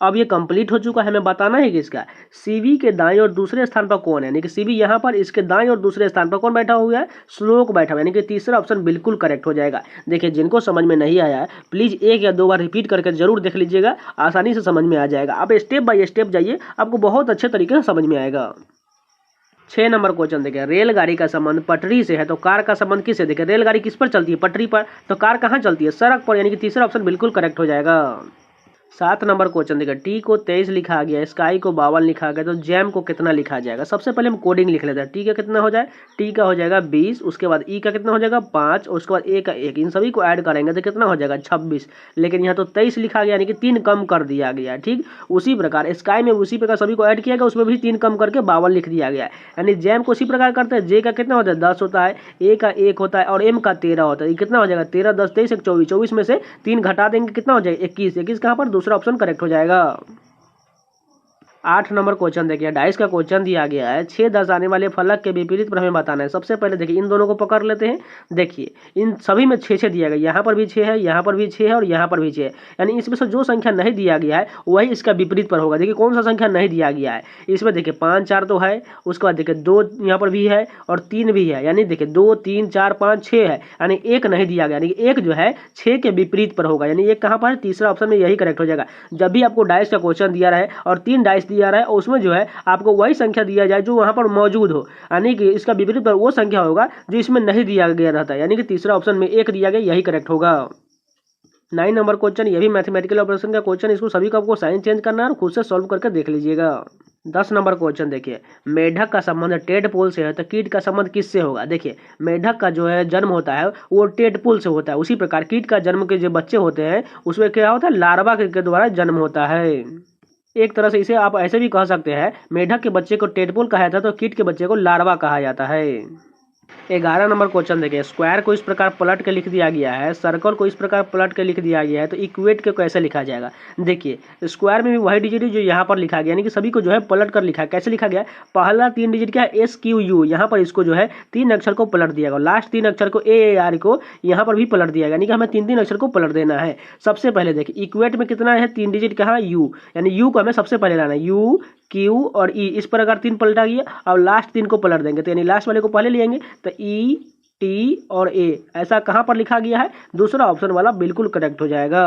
अब ये कंप्लीट हो चुका है, हमें बताना है कि इसका CV के दाएं और दूसरे स्थान पर कौन है, यानी कि CV यहाँ पर, इसके दाएं और दूसरे स्थान पर कौन बैठा हुआ है, श्लोक बैठा हुआ है, यानी कि तीसरा ऑप्शन बिल्कुल करेक्ट हो जाएगा। देखिए जिनको समझ में नहीं आया है प्लीज़ 1 या 2 बार रिपीट करके जरूर देख लीजिएगा, आसानी से समझ में आ जाएगा। अब स्टेप बाय स्टेप जाइए, आपको बहुत अच्छे तरीके से समझ में आएगा। 6 नंबर क्वेश्चन देखिए, रेलगाड़ी का संबंध पटरी से है तो कार का संबंध किससे। देखिए रेलगाड़ी किस पर चलती है, पटरी पर, तो कार कहाँ चलती है, सड़क पर, यानी कि तीसरा ऑप्शन बिल्कुल करेक्ट हो जाएगा। 7 नंबर क्वेश्चन देखिए, टी को 23 लिखा गया, स्काई को 52 लिखा गया, तो जैम को कितना लिखा जाएगा। सबसे पहले हम कोडिंग लिख लेते हैं, टी का कितना हो जाए, टी का हो जाएगा 20, उसके बाद ई का कितना हो जाएगा 5, उसके बाद ए का 1, इन सभी को ऐड करेंगे तो कितना हो जाएगा 26। लेकिन यहाँ तो 23 लिखा गया, यानी कि 3 कम कर दिया गया, ठीक। उसी प्रकार स्काई में उसी प्रकार सभी को ऐड किया गया, उसमें भी 3 कम करके 52 लिख दिया गया, यानी जैम को उसी प्रकार करते हैं। जे का कितना होता है 10 होता है, ए का 1 होता है और एम का 13 होता है, ये कितना हो जाएगा 13, 10, 23, 1, 24, 24 में से 3 घटा देंगे कितना हो जाएगा 21, 21 कहाँ पर, दूसरा ऑप्शन करेक्ट हो जाएगा। 8 नंबर क्वेश्चन देखिए, डाइस का क्वेश्चन दिया गया है, 6 दर्शाने वाले फलक के विपरीत पर हमें बताना है। सबसे पहले देखिए इन दोनों को पकड़ लेते हैं, देखिए इन सभी में 6 दिया गया, यहाँ पर भी 6 है, यहाँ पर भी 6 है और यहाँ पर भी 6 है, यानी इसमें से जो संख्या नहीं दिया गया है वही इसका विपरीत पर होगा। देखिए कौन सा संख्या नहीं दिया गया है, इसमें देखिए 5, 4 तो है, उसके बाद देखिए 2 यहाँ पर भी है और 3 भी है, यानी देखिए 2, 3, 4, 5, 6 है, यानी 1 नहीं दिया गया, यानी 1 जो है 6 के विपरीत पर होगा, यानी 1 कहाँ पर है, तीसरा ऑप्शन में यही करेक्ट हो जाएगा। जब भी आपको डाइस का क्वेश्चन दिया रहे और 3 डाइस दिया रहे और उसमें जो है आपको वही संख्या दिया जाए जो वहां पर मौजूद हो, यानी कि इसका विपरीत पर वो संख्या होगा जो इसमें नहीं दिया गया रहता है, यानी कि तीसरा ऑप्शन में 1 दिया गया, यही करेक्ट होगा। 9 नंबर क्वेश्चन, ये भी मैथमेटिकल ऑपरेशन का क्वेश्चन, इसको सभी को आपको साइन चेंज करना है और खुद से सॉल्व करके देख लीजिएगा। 10 नंबर क्वेश्चन देखिए, मेढक का संबंध टेडपोल से है तो कीट का संबंध किससे होगा। देखिए मेढक का जो है जन्म होता है वो टेडपोल से होता है, उसी प्रकार कीट का जन्म के जो बच्चे होते हैं उसमें क्या होता है, लार्वा के द्वारा जन्म होता है। एक तरह से इसे आप ऐसे भी कह सकते हैं, मेढक के बच्चे को टेडपोल कहा जाता है तो कीट के बच्चे को लार्वा कहा जाता है। 11 नंबर क्वेश्चन देखिए, स्क्वायर को इस प्रकार पलट के लिख दिया गया है, सर्कल को इस प्रकार पलट के लिख दिया गया है, तो इक्वेट के कैसे लिखा जाएगा। देखिए स्क्वायर में भी वही डिजिट जो यहाँ पर लिखा गया, यानी कि सभी को जो है पलट कर लिखा है। कैसे लिखा गया, पहला 3 डिजिट क्या है SQU, यहाँ पर इसको जो है 3 अक्षर को पलट दिया गया, लास्ट 3 अक्षर को AAR को यहाँ पर भी पलट दिया गया, यानी कि हमें 3 अक्षर को पलट देना है। सबसे पहले देखिए इक्वेट में कितना है 3 डिजिट कहाँ U, यानी U को हमें सबसे पहले लाना है, U, Q और E, इस पर अगर 3 पलटा गया और लास्ट 3 को पलट देंगे तो यानी लास्ट वाले को पहले लेंगे तो E, T और A, ऐसा कहाँ पर लिखा गया है, दूसरा ऑप्शन वाला बिल्कुल करेक्ट हो जाएगा।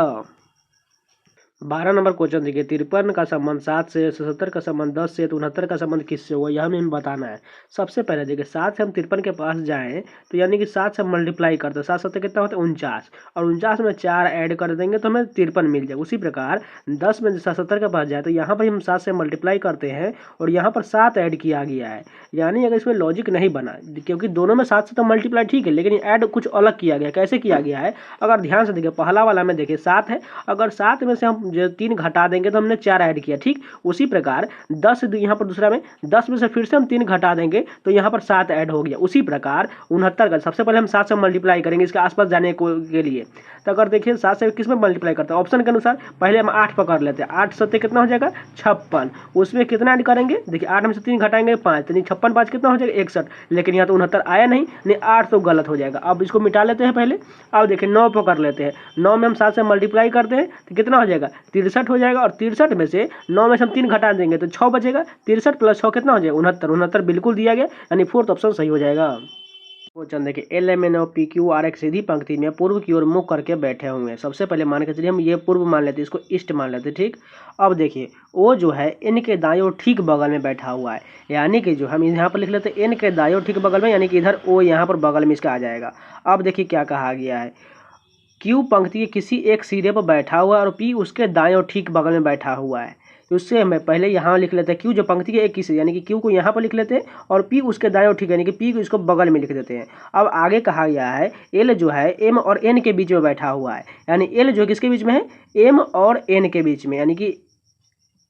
12 नंबर क्वेश्चन देखिए, 53 का संबंध 7 से, 77 का संबंध 10 से, 69 का संबंध किससे हुआ, यह हमें बताना है। सबसे पहले देखिए 7 से हम 53 के पास जाएं तो यानी कि 7 से हम मल्टीप्लाई करते हैं, 7 7 कितना होता है 49 और 49 में 4 ऐड कर देंगे तो हमें 53 मिल जाएगा। उसी प्रकार 10 में 77 के पास जाए तो यहाँ पर हम 7 से मल्टीप्लाई करते हैं और यहाँ पर 7 ऐड किया गया है, यानी अगर इसमें लॉजिक नहीं बना क्योंकि दोनों में 7 से तो मल्टीप्लाई ठीक है, लेकिन ऐड कुछ अलग किया गया। कैसे किया गया है, अगर ध्यान से देखिए पहला वाला में देखिए 7 है, अगर 7 में से हम जो 3 घटा देंगे तो हमने 4 ऐड किया, ठीक। उसी प्रकार 10 यहाँ पर दूसरा में 10 में से फिर से हम 3 घटा देंगे तो यहाँ पर 7 ऐड हो गया। उसी प्रकार 69 का सबसे पहले हम 7 से मल्टीप्लाई करेंगे इसके आसपास जाने के लिए। तो अगर देखिए 7 से किस में मल्टीप्लाई करते हैं, ऑप्शन के अनुसार पहले हम 8 पकड़ लेते हैं। 8 सत्ते कितना हो जाएगा 56। उसमें कितना ऐड करेंगे, देखिए 8 में से 3 घटाएंगे 5, तो 56 5 कितना हो जाएगा 61। लेकिन यहाँ तो 69 आया नहीं, 8 तो गलत हो जाएगा। अब इसको मिटा लेते हैं पहले। अब देखिए 9 पकड़ लेते हैं। 9 में हम 7 से मल्टीप्लाई करते हैं तो कितना हो जाएगा 63 हो जाएगा। और 63 में से 9 में से हम 3 घटा देंगे तो 6 बचेगा। 63 + 6 कितना हो जाएगा 69। 69 बिल्कुल दिया गया, यानी फोर्थ ऑप्शन सही हो जाएगा। क्वेश्चन देखिए LMNO PQR एक सीधी पंक्ति में पूर्व की ओर मुख करके बैठे हुए हैं। सबसे पहले मान के चलिए हम ये पूर्व मान लेते हैं, इसको ईस्ट मान लेते हैं, ठीक। अब देखिए ओ जो है इनके दाईं ओर ठीक बगल में बैठा हुआ है, यानी कि जो हम यहाँ पर लिख लेते हैं इनके दाईं ओर ठीक बगल में, यानी कि इधर ओ यहाँ पर बगल में इसका आ जाएगा। अब देखिए क्या कहा गया है, Q पंक्ति के किसी एक सिरे पर बैठा हुआ है और P उसके दाईं ओर ठीक बगल में बैठा हुआ है। तो उससे हमें पहले यहाँ लिख लेते हैं Q जो पंक्ति के एक किसी, यानी कि Q को यहाँ पर लिख लेते हैं और P उसके दाईं ओर ठीक, यानी कि P को इसको बगल में लिख देते हैं। अब आगे कहा गया है L जो है M और N के बीच में बैठा हुआ है, यानी L जो किसके बीच में है M और N के बीच में, यानी कि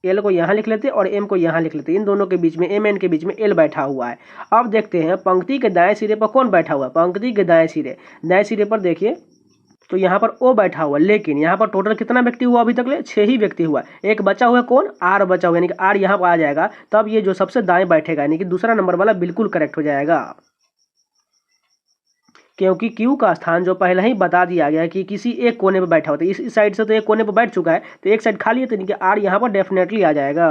L को यहाँ लिख लेते हैं और M को यहाँ लिख लेते हैं। इन दोनों के बीच में M N के बीच में L बैठा हुआ है। अब देखते हैं पंक्ति के दाएं सिरे पर कौन बैठा हुआ है। पंक्ति के दाएं सिरे पर देखिए तो यहाँ पर O बैठा हुआ, लेकिन यहाँ पर टोटल कितना व्यक्ति हुआ अभी तक ले 6 ही व्यक्ति हुआ। एक बचा हुआ है कौन R बचा हुआ, यानी कि R यहाँ पर आ जाएगा। तब ये जो सबसे दाएं बैठेगा, यानी कि दूसरा नंबर वाला बिल्कुल करेक्ट हो जाएगा, क्योंकि Q का स्थान जो पहले ही बता दिया गया है कि किसी एक कोने पर बैठा होता है। इस साइड से तो एक कोने पर बैठ चुका है, तो एक साइड खाली है, तो यानी कि R यहाँ पर डेफिनेटली आ जाएगा।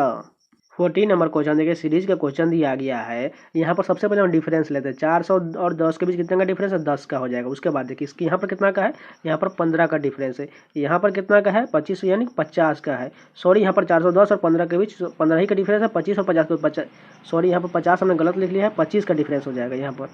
14 नंबर क्वेश्चन देखिए, सीरीज का क्वेश्चन दिया गया है। यहाँ पर सबसे पहले हम डिफरेंस लेते हैं। 400 और 10 के बीच कितने का डिफरेंस है 10 का हो जाएगा। उसके बाद देखिए इसकी यहाँ पर कितना का है, यहाँ पर 15 का डिफरेंस है। यहाँ पर कितना का है 25, यानी 50 का है। सॉरी यहाँ पर 410 और 15 के बीच 15 ही का डिफरेंस है। 25 और 50 50, सॉरी यहाँ पर 50 हमने गलत लिख लिया है, 25 का डिफरेंस हो जाएगा यहाँ पर।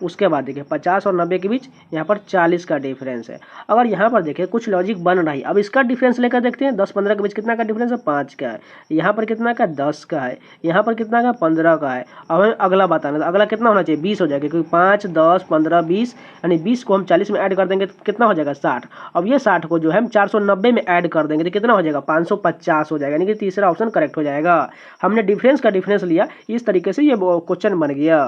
उसके बाद देखिए 50 और 90 के बीच यहाँ पर 40 का डिफरेंस है। अगर यहाँ पर देखिए कुछ लॉजिक बन रही, अब इसका डिफरेंस लेकर देखते हैं। 10-15 के बीच कितना का डिफरेंस है 5 का है। यहाँ पर कितना का 10 का है। यहाँ पर कितना का 15 का है। अब हमें अगला बताना है, अगला कितना होना चाहिए 20 हो जाएगा, क्योंकि 5 10 15 20, यानी 20 को हम 40 में ऐड कर देंगे तो कितना हो जाएगा 60। अब ये 60 को जो है हम 490 में ऐड कर देंगे तो कितना हो जाएगा 550 हो जाएगा, यानी कि तीसरा ऑप्शन करेक्ट हो जाएगा। हमने डिफरेंस का डिफरेंस लिया, इस तरीके से ये क्वेश्चन बन गया।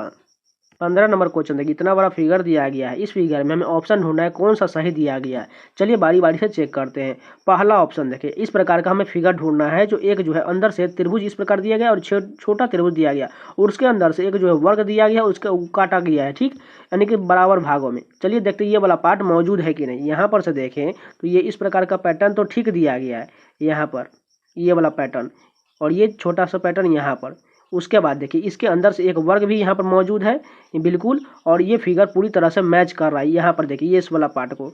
15 नंबर क्वेश्चन देखिए, इतना बड़ा फिगर दिया गया है। इस फिगर में हमें ऑप्शन ढूंढना है कौन सा सही दिया गया है। चलिए बारी बारी से चेक करते हैं। पहला ऑप्शन देखिए, इस प्रकार का हमें फिगर ढूंढना है जो एक जो है अंदर से त्रिभुज इस प्रकार दिया गया और छोटा त्रिभुज दिया गया और उसके अंदर से एक जो है वर्ग दिया गया, उसका काटा गया है, ठीक, यानी कि बराबर भागों में। चलिए देखते हैं ये वाला पार्ट मौजूद है कि नहीं। यहाँ पर से देखें तो ये इस प्रकार का पैटर्न तो ठीक दिया गया है, यहाँ पर ये वाला पैटर्न और ये छोटा सा पैटर्न यहाँ पर। उसके बाद देखिए इसके अंदर से एक वर्ग भी यहाँ पर मौजूद है बिल्कुल, और ये फिगर पूरी तरह से मैच कर रहा है। यहाँ पर देखिए ये इस वाला पार्ट को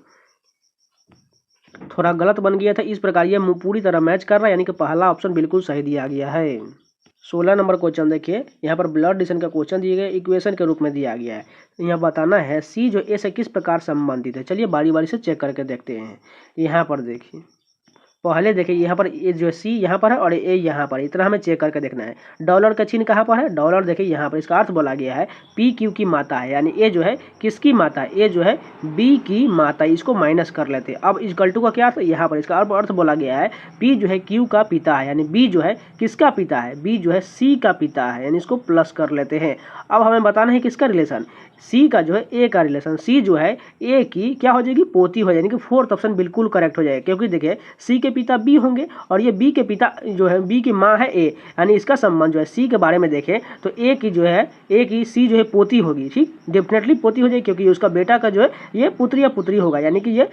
थोड़ा गलत बन गया था, इस प्रकार ये पूरी तरह मैच कर रहा है, यानी कि पहला ऑप्शन बिल्कुल सही दिया गया है। 16 नंबर क्वेश्चन देखिए, यहाँ पर ब्लड एडिशन का क्वेश्चन दिए गए, इक्वेशन के रूप में दिया गया है। यहाँ बताना है C जो A से किस प्रकार संबंधित है। चलिए बारी बारी से चेक करके देखते हैं। यहाँ पर देखिए पहले देखिए यहाँ पर ये जो C यहाँ पर है और A यहाँ पर, इतना हमें चेक करके देखना है। डॉलर का चिन्ह कहाँ पर है, डॉलर देखिए यहाँ पर, इसका अर्थ बोला गया है P Q की माता है, यानी A जो है किसकी माता है, A जो है B की माता, इसको माइनस कर लेते हैं। अब इस गलटू का क्या अर्थ है, यहाँ पर इसका अर्थ बोला गया है P जो है Q का पिता है, यानी B जो है किसका पिता है, B जो है C का पिता है, यानी इसको प्लस कर लेते हैं। अब हमें बताना है किसका रिलेशन, C का जो है A का रिलेशन। C जो है A की क्या हो जाएगी पोती हो जाएगी, यानी कि फोर्थ ऑप्शन बिल्कुल करेक्ट हो जाएगा, क्योंकि देखिए C के पिता B होंगे और ये B के पिता जो है B की माँ है A, यानी इसका संबंध जो है C के बारे में देखें तो A की जो है A की C जो है पोती होगी, ठीक, डेफिनेटली पोती हो जाएगी, क्योंकि उसका बेटा का जो है ये पुत्री या पुत्री होगा, यानी कि ये,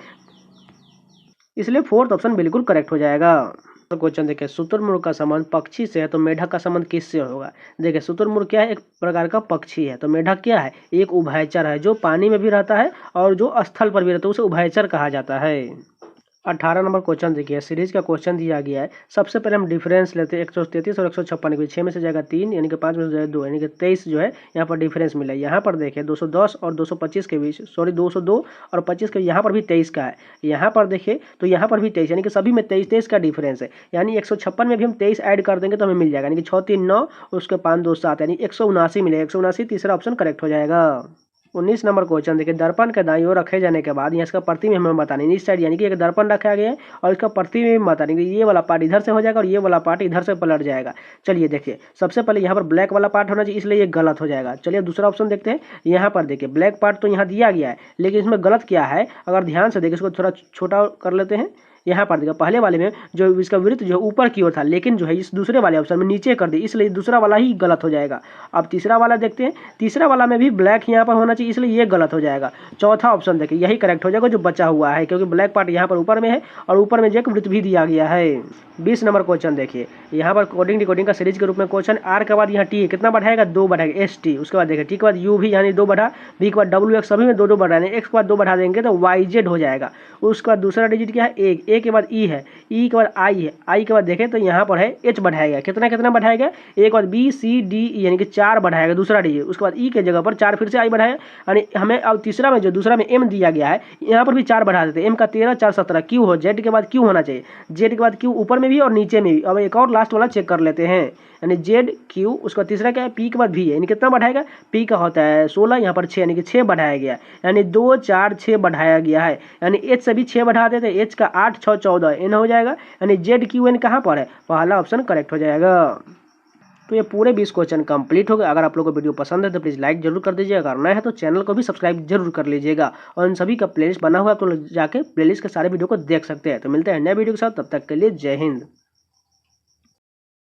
इसलिए फोर्थ ऑप्शन बिल्कुल करेक्ट हो जाएगा। क्वेश्चन देखिए, शुतुरमुर्ग का संबंध पक्षी से है तो मेढक का संबंध किससे होगा। देखिए शुतुरमुर्ग क्या है, एक प्रकार का पक्षी है, तो मेढक क्या है, एक उभयचर है जो पानी में भी रहता है और जो स्थल पर भी रहता है, उसे उभयचर कहा जाता है। 18 नंबर क्वेश्चन देखिए, सीरीज का क्वेश्चन दिया गया है। सबसे पहले हम डिफरेंस लेते हैं 133 और 156 के बीच, 6 में से जाएगा 3, यानी कि 5 में से जाएगा 2, यानी कि 23 जो है यहाँ पर डिफरेंस मिला है। यहाँ पर देखिए 210 और 225 के बीच, सॉरी 202 और 25 के, यहाँ पर भी 23 का है। यहाँ पर देखिए तो यहाँ पर भी 23, यानी कि सभी में 23 का डिफरेंस है, यानी 156 में भी हम 23 ऐड कर देंगे तो हमें मिल जाएगा, यानी कि 6 3 9, उसके 5 2 7, यानी 179 मिलेगा। 179 तीसरा ऑप्शन करेक्ट हो जाएगा। 19 नंबर क्वेश्चन देखिए, दर्पण के दाईं ओर रखे जाने के बाद यहाँ इसका प्रतिबिंब हमें बतानी है। इस साइड यानी कि एक दर्पण रखा गया है और इसका प्रतिबिंब बतानी है। ये वाला पार्ट इधर से हो जाएगा और ये वाला पार्ट इधर से पलट जाएगा। चलिए देखिए, सबसे पहले यहाँ पर ब्लैक वाला पार्ट होना चाहिए, इसलिए ये गलत हो जाएगा। चलिए दूसरा ऑप्शन देखते हैं। यहाँ पर देखिए ब्लैक पार्ट तो यहाँ दिया गया है, लेकिन इसमें गलत क्या है, अगर ध्यान से देखिए, इसको थोड़ा छोटा कर लेते हैं। यहाँ पर देखिए पहले वाले में जो इसका वृत्त जो ऊपर की ओर था, लेकिन जो है इस दूसरे वाले ऑप्शन में नीचे कर दी, इसलिए दूसरा वाला ही गलत हो जाएगा। अब तीसरा वाला देखते हैं। तीसरा वाला में भी ब्लैक यहाँ पर होना चाहिए, इसलिए ये गलत हो जाएगा। चौथा ऑप्शन देखिए, यही करेक्ट हो जाएगा जो बचा हुआ है, क्योंकि ब्लैक पार्ट यहाँ पर ऊपर में है और ऊपर में जो एक वृत्त भी दिया गया है। 20 नंबर क्वेश्चन देखिए, यहाँ पर कोडिंग डिकोडिंग का सीरीज के रूप में क्वेश्चन। आर के बाद यहाँ टी कितना बढ़ाएगा, 2 बढ़ाएगा, एस टी। उसके बाद देखिए टी के बाद यू भी यानी 2 बढ़ा, बी के बाद डब्ल्यू एक्स, सभी में 2 2 बढ़ा देंगे, एक्स के बाद 2 बढ़ा देंगे तो वाई जेड हो जाएगा। उसके बाद दूसरा डिजिट क्या है, एक, ए के बाद ई है, ई के बाद आई है, आई के बाद देखें तो यहाँ पर है एच बढ़ाएगा, कितना कितना बढ़ाएगा, ए के बाद बी सी डी ई यानी कि 4 बढ़ाएगा दूसरा डिजिट। उसके बाद ई के जगह पर 4 फिर से आई बढ़ाएगा, यानी हमें अब तीसरा में जो दूसरा में एम दिया गया है, यहाँ पर भी 4 बढ़ा देते हैं। एम का 13, 4 17, क्यू हो, जेड के बाद क्यू होना चाहिए, जेड के बाद क्यू ऊपर में भी और नीचे में भी। अब एक और लास्ट वाला चेक कर लेते हैं, यानी जेड क्यू, उसका तीसरा क्या है, पी के बाद भी है, यानी कितना बढ़ाएगा, पी का होता है 16, यहाँ पर 6 यानी कि 6 बढ़ाया गया, यानी 2 4 6 बढ़ाया गया है। यानी एच से भी 6 बढ़ा देते हैं, एच का 8 6 14 एन हो जाएगा, यानी जेड क्यू एन कहाँ पर है, पहला ऑप्शन करेक्ट हो जाएगा। तो ये पूरे 20 क्वेश्चन कंप्लीट हो गए। अगर आप लोगों को वीडियो पसंद है तो प्लीज़ लाइक जरूर कर दीजिएगा, अगर नया है तो चैनल को भी सब्सक्राइब जरूर कर लीजिएगा। और इन सभी का प्लेलिस्ट बना हुआ है, आप लोग जाके प्लेलिस्ट के सारे वीडियो को देख सकते हैं। तो मिलते हैं नए वीडियो के साथ, तब तक के लिए जय हिंद।